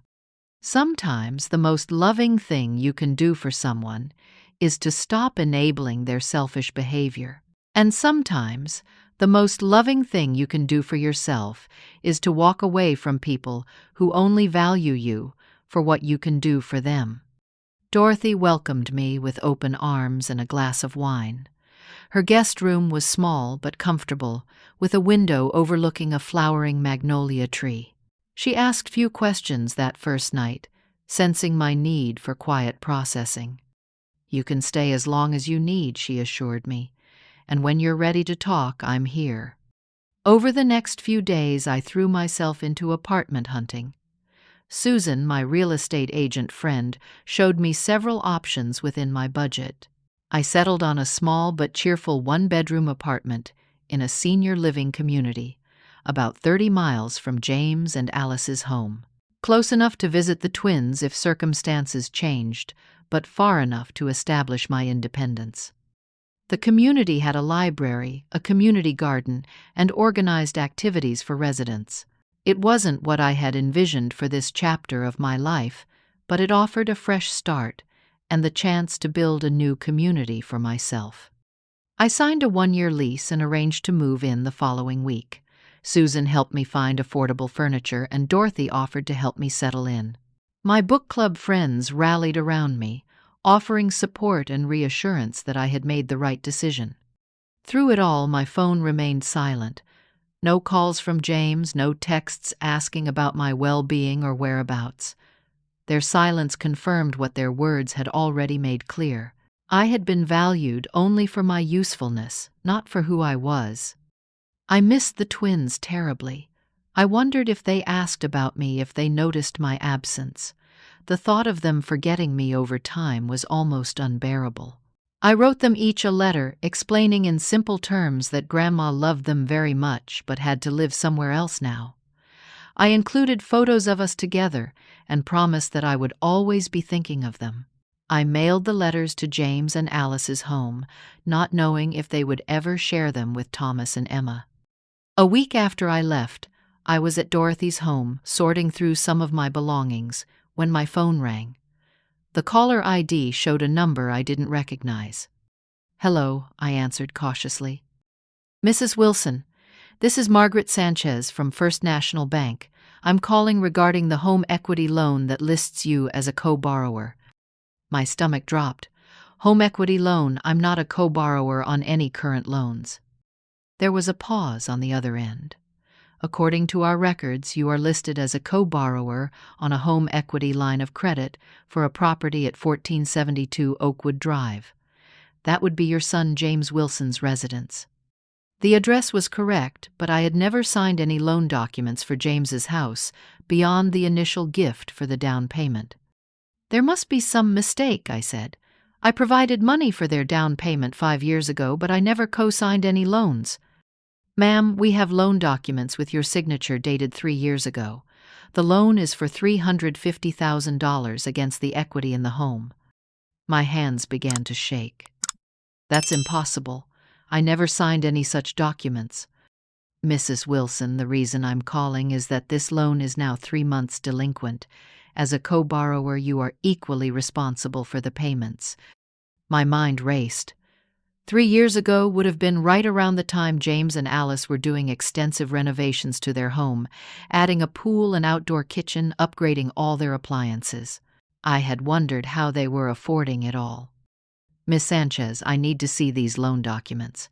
Sometimes the most loving thing you can do for someone is to stop enabling their selfish behavior. And sometimes the most loving thing you can do for yourself is to walk away from people who only value you for what you can do for them. Dorothy welcomed me with open arms and a glass of wine. Her guest room was small but comfortable, with a window overlooking a flowering magnolia tree. She asked few questions that first night, sensing my need for quiet processing. "You can stay as long as you need," she assured me, "and when you're ready to talk, I'm here." Over the next few days, I threw myself into apartment hunting. Susan, my real estate agent friend, showed me several options within my budget. I settled on a small but cheerful one-bedroom apartment in a senior living community, about 30 miles from James and Alice's home. Close enough to visit the twins if circumstances changed, but far enough to establish my independence. The community had a library, a community garden, and organized activities for residents. It wasn't what I had envisioned for this chapter of my life, but it offered a fresh start and the chance to build a new community for myself. I signed a 1-year lease and arranged to move in the following week. Susan helped me find affordable furniture, and Dorothy offered to help me settle in. My book club friends rallied around me, offering support and reassurance that I had made the right decision. Through it all, my phone remained silent. No calls from James, no texts asking about my well-being or whereabouts. Their silence confirmed what their words had already made clear. I had been valued only for my usefulness, not for who I was. I missed the twins terribly. I wondered if they asked about me, if they noticed my absence. The thought of them forgetting me over time was almost unbearable. I wrote them each a letter, explaining in simple terms that Grandma loved them very much but had to live somewhere else now. I included photos of us together and promised that I would always be thinking of them. I mailed the letters to James and Alice's home, not knowing if they would ever share them with Thomas and Emma. A week after I left, I was at Dorothy's home, sorting through some of my belongings, when my phone rang. The caller ID showed a number I didn't recognize. "Hello," I answered cautiously. "Mrs. Wilson, this is Margaret Sanchez from First National Bank. I'm calling regarding the home equity loan that lists you as a co-borrower." My stomach dropped. "Home equity loan, I'm not a co-borrower on any current loans." There was a pause on the other end. "According to our records, you are listed as a co-borrower on a home equity line of credit for a property at 1472 Oakwood Drive. That would be your son James Wilson's residence." The address was correct, but I had never signed any loan documents for James's house beyond the initial gift for the down payment. "There must be some mistake," I said. "I provided money for their down payment 5 years ago, but I never co-signed any loans." "Ma'am, we have loan documents with your signature dated 3 years ago. The loan is for $350,000 against the equity in the home." My hands began to shake. "That's impossible. I never signed any such documents." "Mrs. Wilson, the reason I'm calling is that this loan is now 3 months delinquent. As a co-borrower, you are equally responsible for the payments." My mind raced. 3 years ago would have been right around the time James and Alice were doing extensive renovations to their home, adding a pool and outdoor kitchen, upgrading all their appliances. I had wondered how they were affording it all. Miss Sanchez, I need to see these loan documents.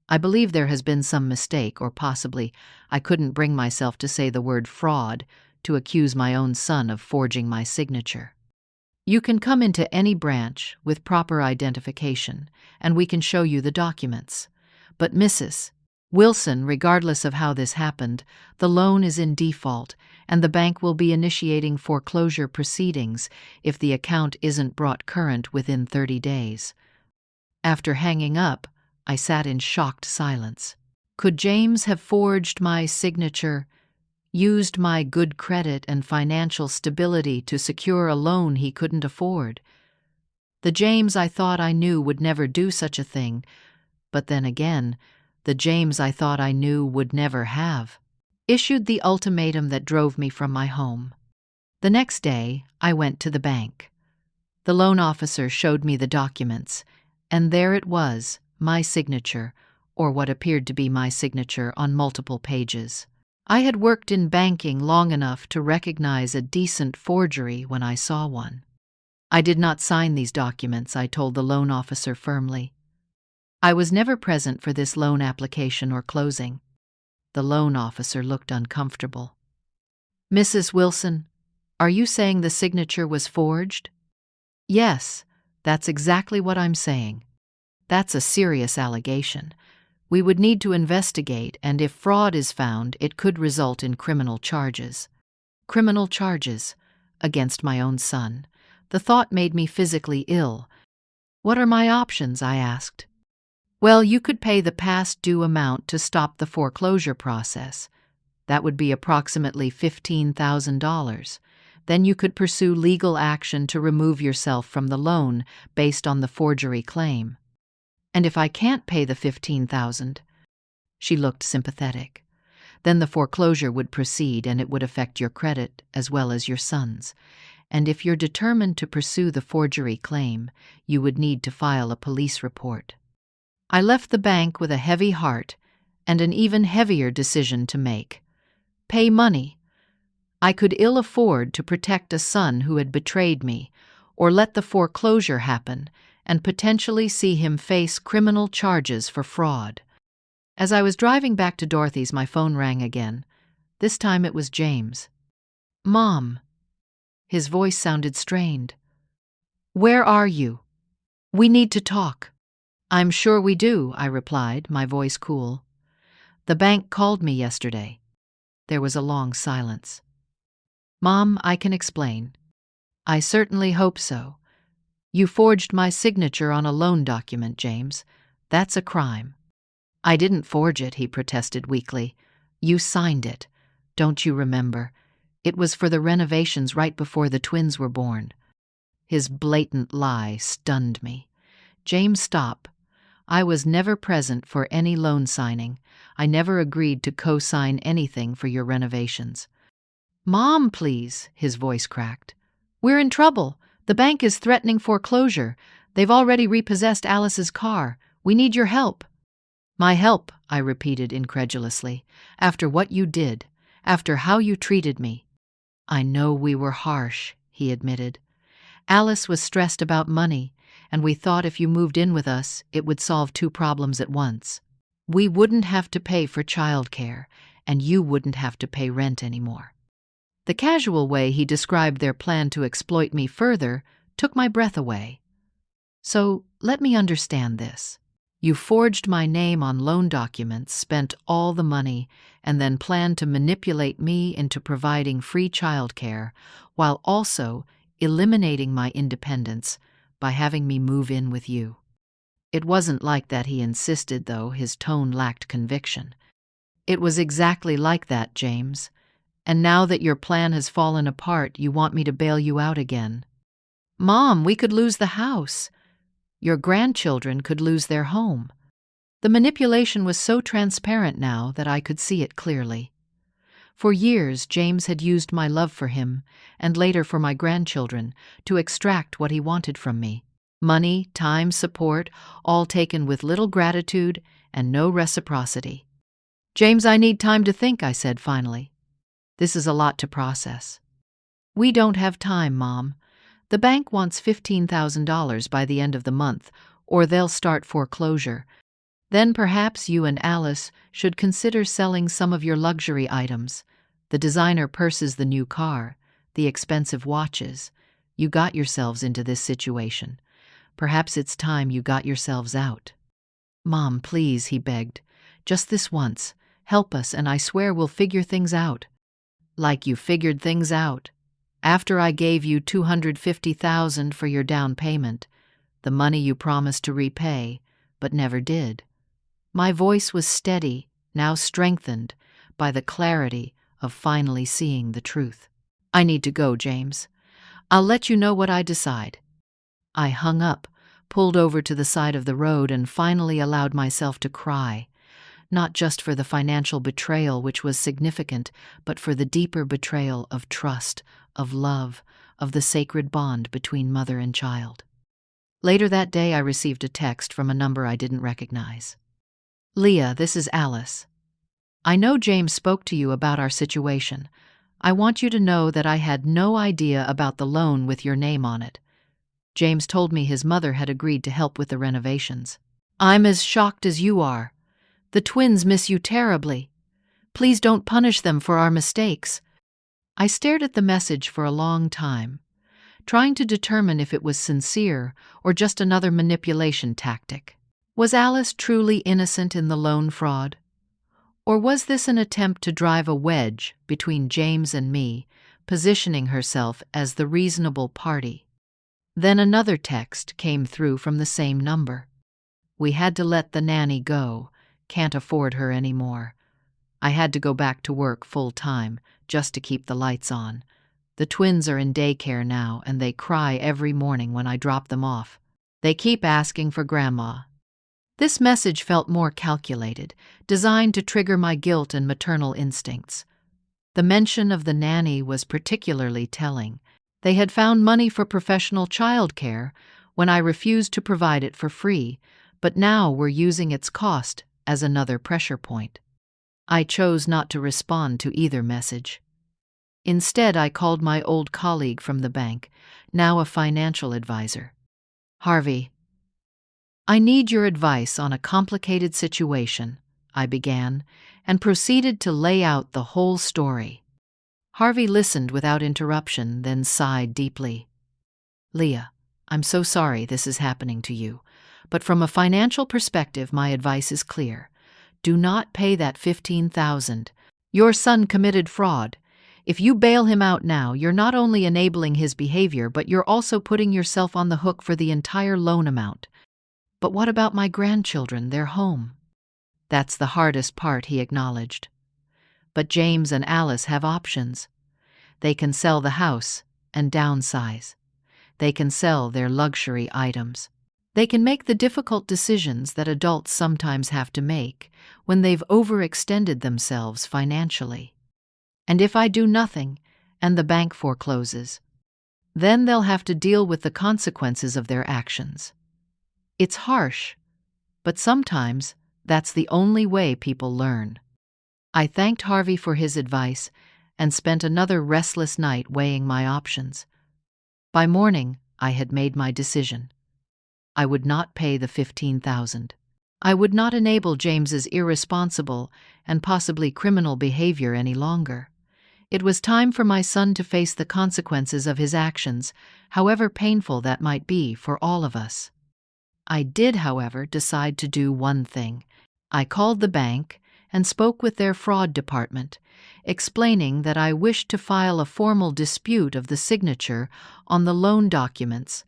I believe there has been some mistake, or possibly I couldn't bring myself to say the word fraud to accuse my own son of forging my signature. You can come into any branch with proper identification, and we can show you the documents. But Mrs. Wilson, regardless of how this happened, the loan is in default, and the bank will be initiating foreclosure proceedings if the account isn't brought current within 30 days. After hanging up, I sat in shocked silence. Could James have forged my signature, used my good credit and financial stability to secure a loan he couldn't afford? The James I thought I knew would never do such a thing, but then again, the James I thought I knew would never have issued the ultimatum that drove me from my home. The next day, I went to the bank. The loan officer showed me the documents, and there it was, my signature, or what appeared to be my signature on multiple pages. I had worked in banking long enough to recognize a decent forgery when I saw one. I did not sign these documents, I told the loan officer firmly. I was never present for this loan application or closing. The loan officer looked uncomfortable. Mrs. Wilson, are you saying the signature was forged? Yes, that's exactly what I'm saying. That's a serious allegation. We would need to investigate, and if fraud is found, it could result in criminal charges. Criminal charges against my own son. The thought made me physically ill. What are my options? I asked. Well, you could pay the past due amount to stop the foreclosure process. That would be approximately $15,000. Then you could pursue legal action to remove yourself from the loan based on the forgery claim. And if I can't pay the $15,000, she looked sympathetic, then the foreclosure would proceed and it would affect your credit as well as your son's. And if you're determined to pursue the forgery claim, you would need to file a police report. I left the bank with a heavy heart and an even heavier decision to make. Pay money. I could ill afford to protect a son who had betrayed me, or let the foreclosure happen and potentially see him face criminal charges for fraud. As I was driving back to Dorothy's, my phone rang again. This time it was James. Mom. His voice sounded strained. Where are you? We need to talk. I'm sure we do, I replied, my voice cool. The bank called me yesterday. There was a long silence. Mom, I can explain. I certainly hope so. You forged my signature on a loan document, James. That's a crime. I didn't forge it, he protested weakly. You signed it. Don't you remember? It was for the renovations right before the twins were born. His blatant lie stunned me. James, stop. I was never present for any loan signing. I never agreed to co-sign anything for your renovations. Mom, please, his voice cracked. We're in trouble. The bank is threatening foreclosure. They've already repossessed Alice's car. We need your help. My help, I repeated incredulously. After what you did, after how you treated me. I know we were harsh, he admitted. Alice was stressed about money, and we thought if you moved in with us, it would solve two problems at once. We wouldn't have to pay for childcare, and you wouldn't have to pay rent anymore. The casual way he described their plan to exploit me further took my breath away. So, let me understand this. You forged my name on loan documents, spent all the money, and then planned to manipulate me into providing free childcare, while also eliminating my independence by having me move in with you. It wasn't like that, he insisted, though his tone lacked conviction. It was exactly like that, James. And now that your plan has fallen apart, you want me to bail you out again. Mom, we could lose the house. Your grandchildren could lose their home. The manipulation was so transparent now that I could see it clearly. For years, James had used my love for him, and later for my grandchildren, to extract what he wanted from me. Money, time, support, all taken with little gratitude and no reciprocity. James, I need time to think, I said finally. This is a lot to process. We don't have time, Mom. The bank wants $15,000 by the end of the month, or they'll start foreclosure. Then perhaps you and Alice should consider selling some of your luxury items. The designer purses, the new car, the expensive watches. You got yourselves into this situation. Perhaps it's time you got yourselves out." "Mom, please," he begged. "Just this once. Help us, and I swear we'll figure things out." "Like you figured things out? After I gave you $250,000 for your down payment, the money you promised to repay, but never did." My voice was steady, now strengthened by the clarity of finally seeing the truth. "I need to go, James. I'll let you know what I decide." I hung up, pulled over to the side of the road, and finally allowed myself to cry, not just for the financial betrayal, which was significant, but for the deeper betrayal of trust, of love, of the sacred bond between mother and child. Later that day, I received a text from a number I didn't recognize. "Leah, this is Alice. I know James spoke to you about our situation. I want you to know that I had no idea about the loan with your name on it. James told me his mother had agreed to help with the renovations. I'm as shocked as you are. The twins miss you terribly. Please don't punish them for our mistakes." I stared at the message for a long time, trying to determine if it was sincere or just another manipulation tactic. Was Alice truly innocent in the loan fraud? Or was this an attempt to drive a wedge between James and me, positioning herself as the reasonable party? Then another text came through from the same number. "We had to let the nanny go. Can't afford her anymore. I had to go back to work full-time just to keep the lights on. The twins are in daycare now, and they cry every morning when I drop them off. They keep asking for Grandma." This message felt more calculated, designed to trigger my guilt and maternal instincts. The mention of the nanny was particularly telling. They had found money for professional childcare when I refused to provide it for free, but now were using its cost as another pressure point. I chose not to respond to either message. Instead, I called my old colleague from the bank, now a financial advisor. "Harvey, I need your advice on a complicated situation," I began, and proceeded to lay out the whole story. Harvey listened without interruption, then sighed deeply. "Leah, I'm so sorry this is happening to you, but from a financial perspective, my advice is clear. Do not pay that $15,000. Your son committed fraud. If you bail him out now, you're not only enabling his behavior, but you're also putting yourself on the hook for the entire loan amount." "But what about my grandchildren, their home?" "That's the hardest part," he acknowledged. "But James and Alice have options. They can sell the house and downsize. They can sell their luxury items. They can make the difficult decisions that adults sometimes have to make when they've overextended themselves financially. And if I do nothing and the bank forecloses, then they'll have to deal with the consequences of their actions. It's harsh, but sometimes that's the only way people learn." I thanked Harvey for his advice and spent another restless night weighing my options. By morning, I had made my decision. I would not pay the $15,000. I would not enable James's irresponsible and possibly criminal behavior any longer. It was time for my son to face the consequences of his actions, however painful that might be for all of us. I did, however, decide to do one thing. I called the bank and spoke with their fraud department, explaining that I wished to file a formal dispute of the signature on the loan documents,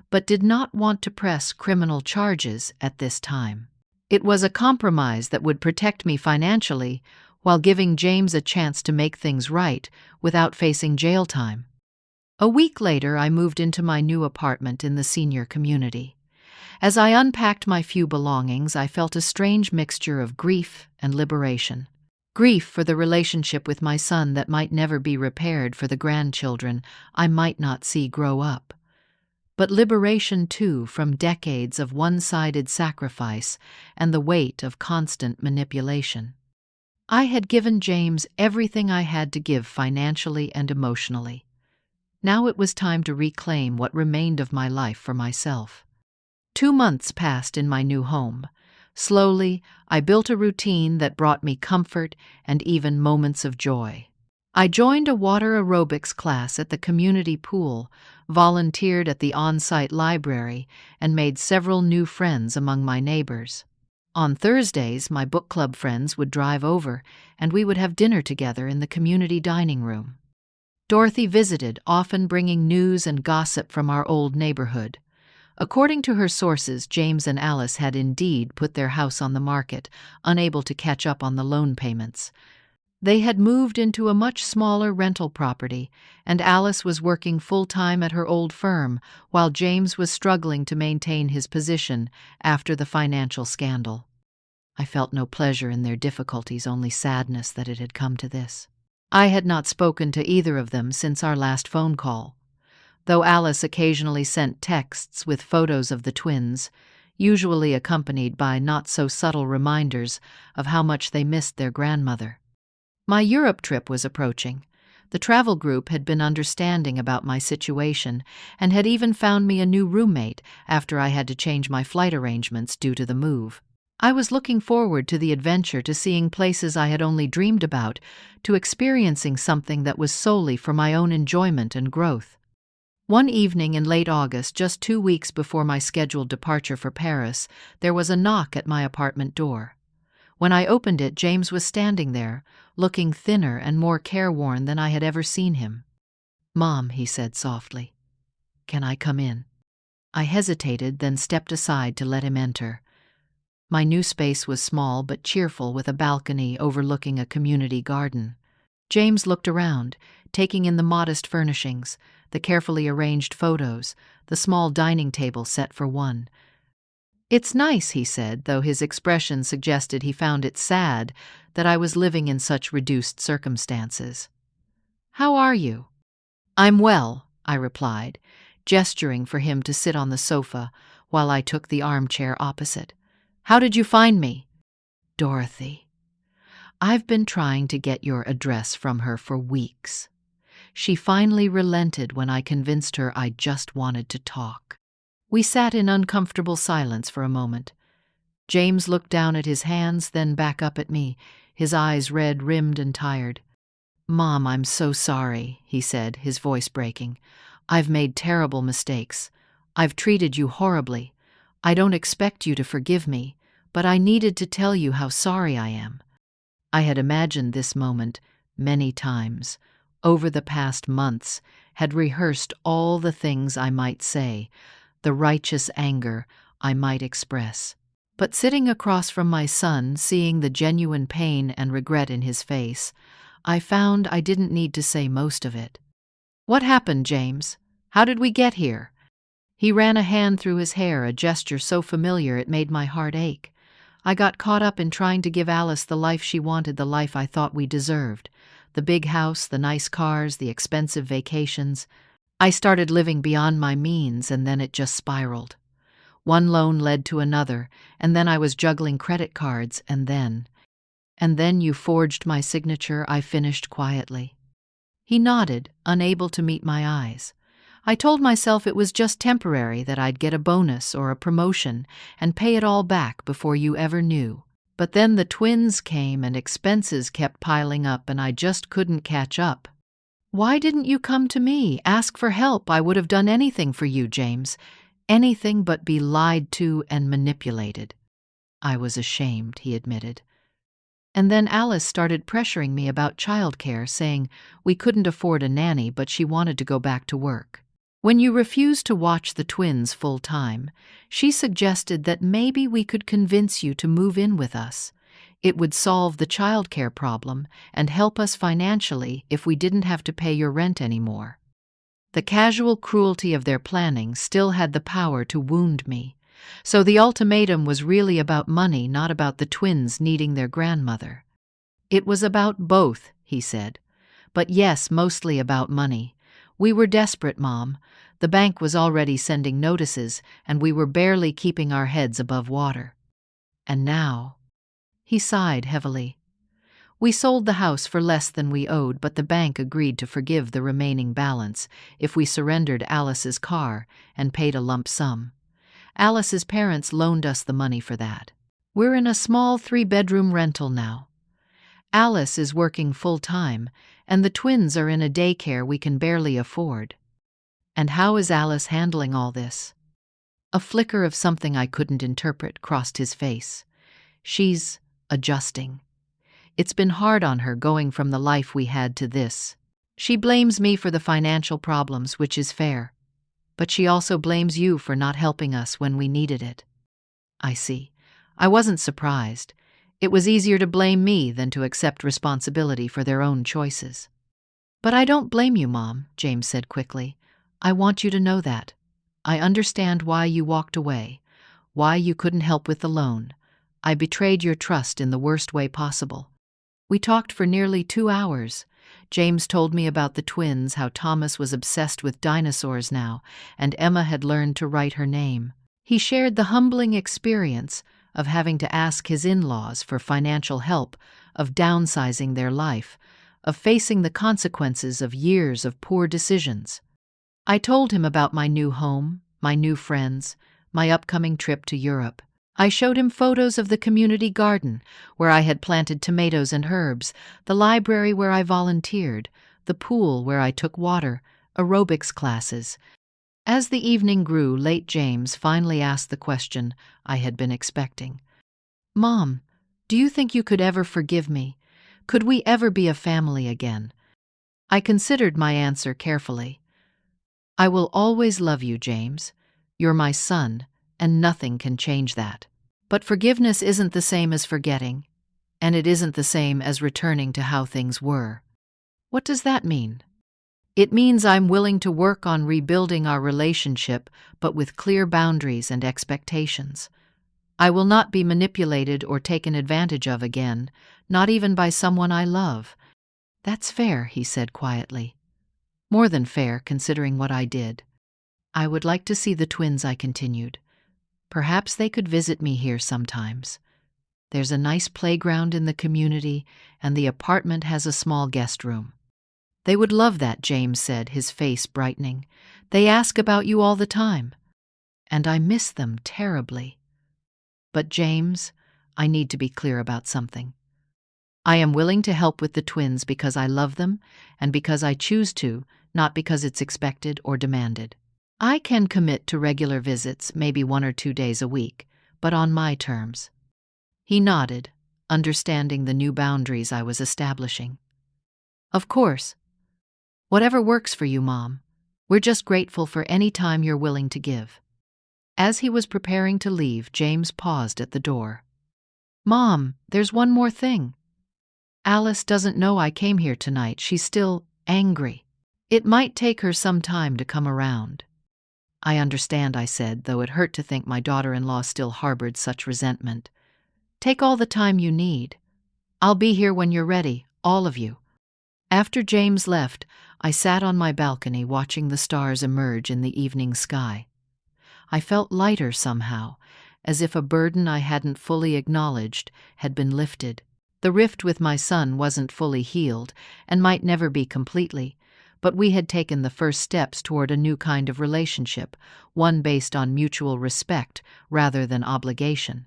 but did not want to press criminal charges at this time. It was a compromise that would protect me financially while giving James a chance to make things right without facing jail time. A week later, I moved into my new apartment in the senior community. As I unpacked my few belongings, I felt a strange mixture of grief and liberation. Grief for the relationship with my son that might never be repaired, for the grandchildren I might not see grow up. But liberation, too, from decades of one-sided sacrifice and the weight of constant manipulation. I had given James everything I had to give financially and emotionally. Now it was time to reclaim what remained of my life for myself. 2 months passed in my new home. Slowly, I built a routine that brought me comfort and even moments of joy. I joined a water aerobics class at the community pool, volunteered at the on-site library, and made several new friends among my neighbors. On Thursdays, my book club friends would drive over, and we would have dinner together in the community dining room. Dorothy visited, often bringing news and gossip from our old neighborhood. According to her sources, James and Alice had indeed put their house on the market, unable to catch up on the loan payments. They had moved into a much smaller rental property, and Alice was working full-time at her old firm, while James was struggling to maintain his position after the financial scandal. I felt no pleasure in their difficulties, only sadness that it had come to this. I had not spoken to either of them since our last phone call. Though Alice occasionally sent texts with photos of the twins, usually accompanied by not-so-subtle reminders of how much they missed their grandmother. My Europe trip was approaching. The travel group had been understanding about my situation and had even found me a new roommate after I had to change my flight arrangements due to the move. I was looking forward to the adventure, to seeing places I had only dreamed about, to experiencing something that was solely for my own enjoyment and growth. One evening in late August, just 2 weeks before my scheduled departure for Paris, there was a knock at my apartment door. When I opened it, James was standing there, looking thinner and more careworn than I had ever seen him. "Mom," he said softly, "can I come in?" I hesitated, then stepped aside to let him enter. My new space was small but cheerful, with a balcony overlooking a community garden. James looked around, taking in the modest furnishings, the carefully arranged photos, the small dining table set for one. "It's nice," he said, though his expression suggested he found it sad that I was living in such reduced circumstances. "How are you?" "I'm well," I replied, gesturing for him to sit on the sofa while I took the armchair opposite. "How did you find me?" "Dorothy. I've been trying to get your address from her for weeks. She finally relented when I convinced her I just wanted to talk." We sat in uncomfortable silence for a moment. James looked down at his hands, then back up at me, his eyes red-rimmed and tired. "Mom, I'm so sorry," he said, his voice breaking. "I've made terrible mistakes. I've treated you horribly. I don't expect you to forgive me, but I needed to tell you how sorry I am." I had imagined this moment many times, over the past months, had rehearsed all the things I might say, the righteous anger I might express. But sitting across from my son, seeing the genuine pain and regret in his face, I found I didn't need to say most of it. "What happened, James? How did we get here?" He ran a hand through his hair, a gesture so familiar it made my heart ache. "I got caught up in trying to give Alice the life she wanted, the life I thought we deserved. The big house, the nice cars, the expensive vacations. I started living beyond my means, and then it just spiraled. One loan led to another, and then I was juggling credit cards, and then you forged my signature," I finished quietly. He nodded, unable to meet my eyes. I told myself it was just temporary, that I'd get a bonus or a promotion and pay it all back before you ever knew. But then the twins came and expenses kept piling up, and I just couldn't catch up. "Why didn't you come to me, ask for help? I would have done anything for you, James. Anything but be lied to and manipulated." "I was ashamed," he admitted. And then Alice started pressuring me about childcare, saying we couldn't afford a nanny, but she wanted to go back to work. When you refused to watch the twins full-time, she suggested that maybe we could convince you to move in with us. It would solve the childcare problem and help us financially if we didn't have to pay your rent anymore. The casual cruelty of their planning still had the power to wound me. So the ultimatum was really about money, not about the twins needing their grandmother. "It was about both," he said. "But yes, mostly about money. We were desperate, Mom. The bank was already sending notices, and we were barely keeping our heads above water. And now..." He sighed heavily. We sold the house for less than we owed, but the bank agreed to forgive the remaining balance if we surrendered Alice's car and paid a lump sum. Alice's parents loaned us the money for that. We're in a small 3-bedroom rental now. Alice is working full-time, and the twins are in a daycare we can barely afford. And how is Alice handling all this? A flicker of something I couldn't interpret crossed his face. She's adjusting. It's been hard on her going from the life we had to this. She blames me for the financial problems, which is fair. But she also blames you for not helping us when we needed it. I see. I wasn't surprised. It was easier to blame me than to accept responsibility for their own choices. But I don't blame you, Mom, James said quickly. I want you to know that. I understand why you walked away, why you couldn't help with the loan. I betrayed your trust in the worst way possible. We talked for nearly 2 hours. James told me about the twins, how Thomas was obsessed with dinosaurs now, and Emma had learned to write her name. He shared the humbling experience of having to ask his in-laws for financial help, of downsizing their life, of facing the consequences of years of poor decisions. I told him about my new home, my new friends, my upcoming trip to Europe. I showed him photos of the community garden, where I had planted tomatoes and herbs, the library where I volunteered, the pool where I took water, aerobics classes. As the evening grew late, James finally asked the question I had been expecting. Mom, do you think you could ever forgive me? Could we ever be a family again? I considered my answer carefully. I will always love you, James. You're my son, and nothing can change that. But forgiveness isn't the same as forgetting, and it isn't the same as returning to how things were. What does that mean? It means I'm willing to work on rebuilding our relationship, but with clear boundaries and expectations. I will not be manipulated or taken advantage of again, not even by someone I love. That's fair, he said quietly. More than fair, considering what I did. I would like to see the twins, I continued. Perhaps they could visit me here sometimes. There's a nice playground in the community, and the apartment has a small guest room. They would love that, James said, his face brightening. They ask about you all the time. And I miss them terribly. But James, I need to be clear about something. I am willing to help with the twins because I love them and because I choose to, not because it's expected or demanded. I can commit to regular visits, maybe 1 or 2 days a week, but on my terms. He nodded, understanding the new boundaries I was establishing. Of course. Whatever works for you, Mom. We're just grateful for any time you're willing to give. As he was preparing to leave, James paused at the door. Mom, there's one more thing. Alice doesn't know I came here tonight. She's still angry. It might take her some time to come around. I understand, I said, though it hurt to think my daughter-in-law still harbored such resentment. Take all the time you need. I'll be here when you're ready, all of you. After James left, I sat on my balcony watching the stars emerge in the evening sky. I felt lighter somehow, as if a burden I hadn't fully acknowledged had been lifted. The rift with my son wasn't fully healed and might never be completely, but we had taken the first steps toward a new kind of relationship, one based on mutual respect rather than obligation.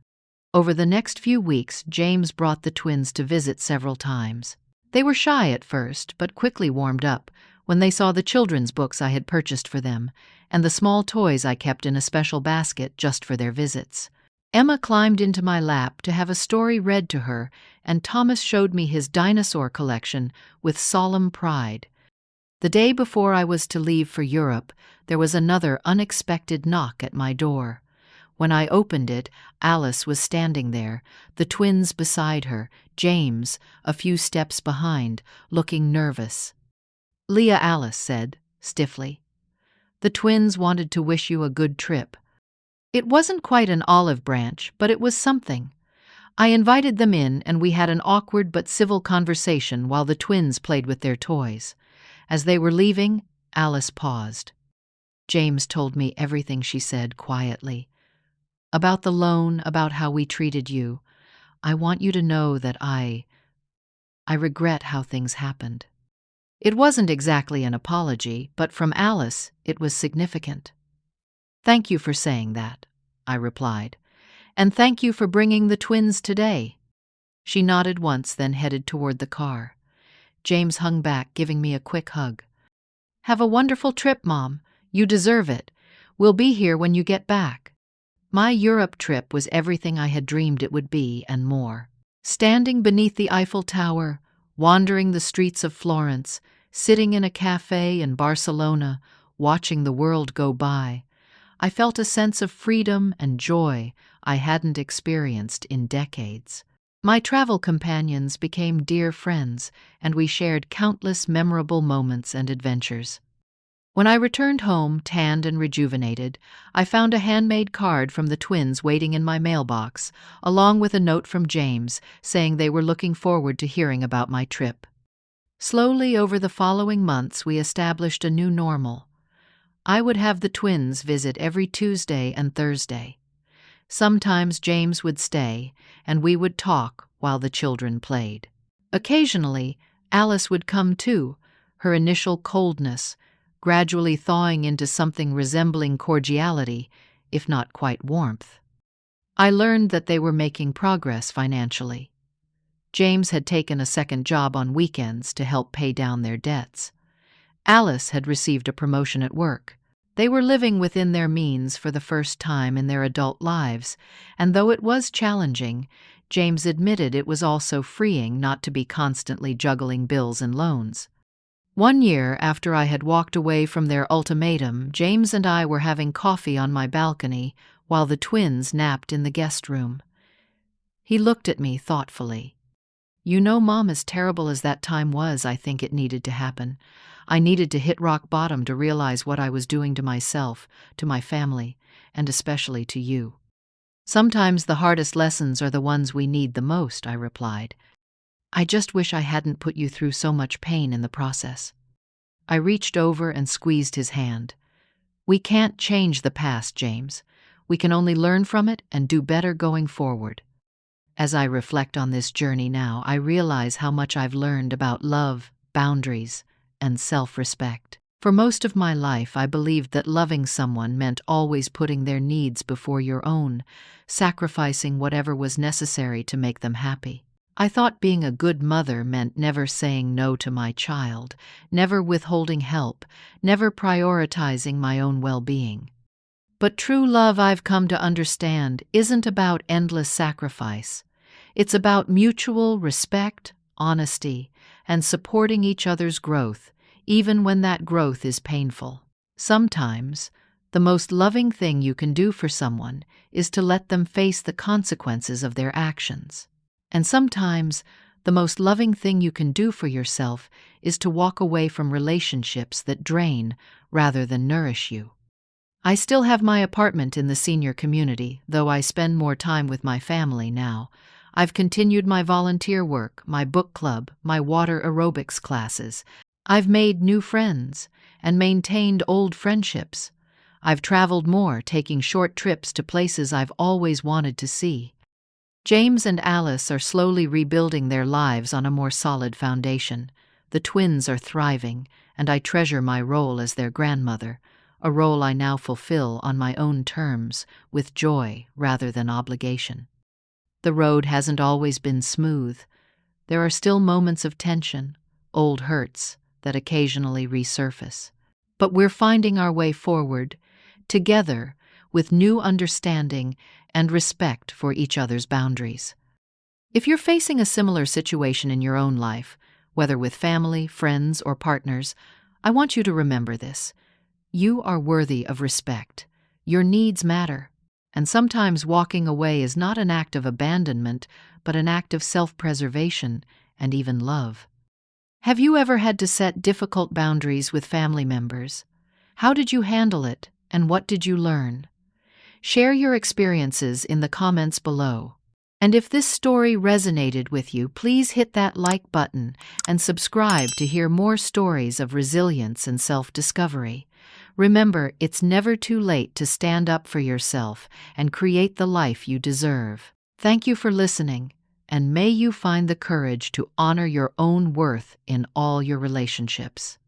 Over the next few weeks, James brought the twins to visit several times. They were shy at first, but quickly warmed up when they saw the children's books I had purchased for them and the small toys I kept in a special basket just for their visits. Emma climbed into my lap to have a story read to her, and Thomas showed me his dinosaur collection with solemn pride. The day before I was to leave for Europe, there was another unexpected knock at my door. When I opened it, Alice was standing there, the twins beside her, James a few steps behind, looking nervous. Leah, Alice said, stiffly. The twins wanted to wish you a good trip. It wasn't quite an olive branch, but it was something. I invited them in, and we had an awkward but civil conversation while the twins played with their toys. As they were leaving, Alice paused. James told me everything, she said quietly. About the loan, about how we treated you. I want you to know that I regret how things happened." It wasn't exactly an apology, but from Alice, it was significant. "Thank you for saying that," I replied. "And thank you for bringing the twins today." She nodded once, then headed toward the car. James hung back, giving me a quick hug. "Have a wonderful trip, Mom. You deserve it. We'll be here when you get back." My Europe trip was everything I had dreamed it would be and more. Standing beneath the Eiffel Tower, wandering the streets of Florence, sitting in a cafe in Barcelona, watching the world go by, I felt a sense of freedom and joy I hadn't experienced in decades. My travel companions became dear friends, and we shared countless memorable moments and adventures. When I returned home, tanned and rejuvenated, I found a handmade card from the twins waiting in my mailbox, along with a note from James saying they were looking forward to hearing about my trip. Slowly, over the following months, we established a new normal. I would have the twins visit every Tuesday and Thursday. Sometimes James would stay, and we would talk while the children played. Occasionally, Alice would come too, her initial coldness gradually thawing into something resembling cordiality, if not quite warmth. I learned that they were making progress financially. James had taken a second job on weekends to help pay down their debts. Alice had received a promotion at work. They were living within their means for the first time in their adult lives, and though it was challenging, James admitted it was also freeing not to be constantly juggling bills and loans. One year after I had walked away from their ultimatum, James and I were having coffee on my balcony while the twins napped in the guest room. He looked at me thoughtfully. "You know, Mom, as terrible as that time was, I think it needed to happen. I needed to hit rock bottom to realize what I was doing to myself, to my family, and especially to you." "Sometimes the hardest lessons are the ones we need the most," I replied. "I just wish I hadn't put you through so much pain in the process." I reached over and squeezed his hand. "We can't change the past, James. We can only learn from it and do better going forward." As I reflect on this journey now, I realize how much I've learned about love, boundaries, and self-respect. For most of my life, I believed that loving someone meant always putting their needs before your own, sacrificing whatever was necessary to make them happy. I thought being a good mother meant never saying no to my child, never withholding help, never prioritizing my own well-being. But true love, I've come to understand, isn't about endless sacrifice. It's about mutual respect, honesty, and supporting each other's growth, even when that growth is painful. Sometimes, the most loving thing you can do for someone is to let them face the consequences of their actions. And sometimes, the most loving thing you can do for yourself is to walk away from relationships that drain rather than nourish you. I still have my apartment in the senior community, though I spend more time with my family now. I've continued my volunteer work, my book club, my water aerobics classes. I've made new friends and maintained old friendships. I've traveled more, taking short trips to places I've always wanted to see. James and Alice are slowly rebuilding their lives on a more solid foundation. The twins are thriving, and I treasure my role as their grandmother, a role I now fulfill on my own terms, with joy rather than obligation. The road hasn't always been smooth. There are still moments of tension, old hurts that occasionally resurface. But we're finding our way forward, together, with new understanding and respect for each other's boundaries. If you're facing a similar situation in your own life, whether with family, friends, or partners, I want you to remember this. You are worthy of respect. Your needs matter. And sometimes walking away is not an act of abandonment, but an act of self-preservation and even love. Have you ever had to set difficult boundaries with family members? How did you handle it, and what did you learn? Share your experiences in the comments below. And if this story resonated with you, please hit that like button and subscribe to hear more stories of resilience and self-discovery. Remember, it's never too late to stand up for yourself and create the life you deserve. Thank you for listening. and may you find the courage to honor your own worth in all your relationships.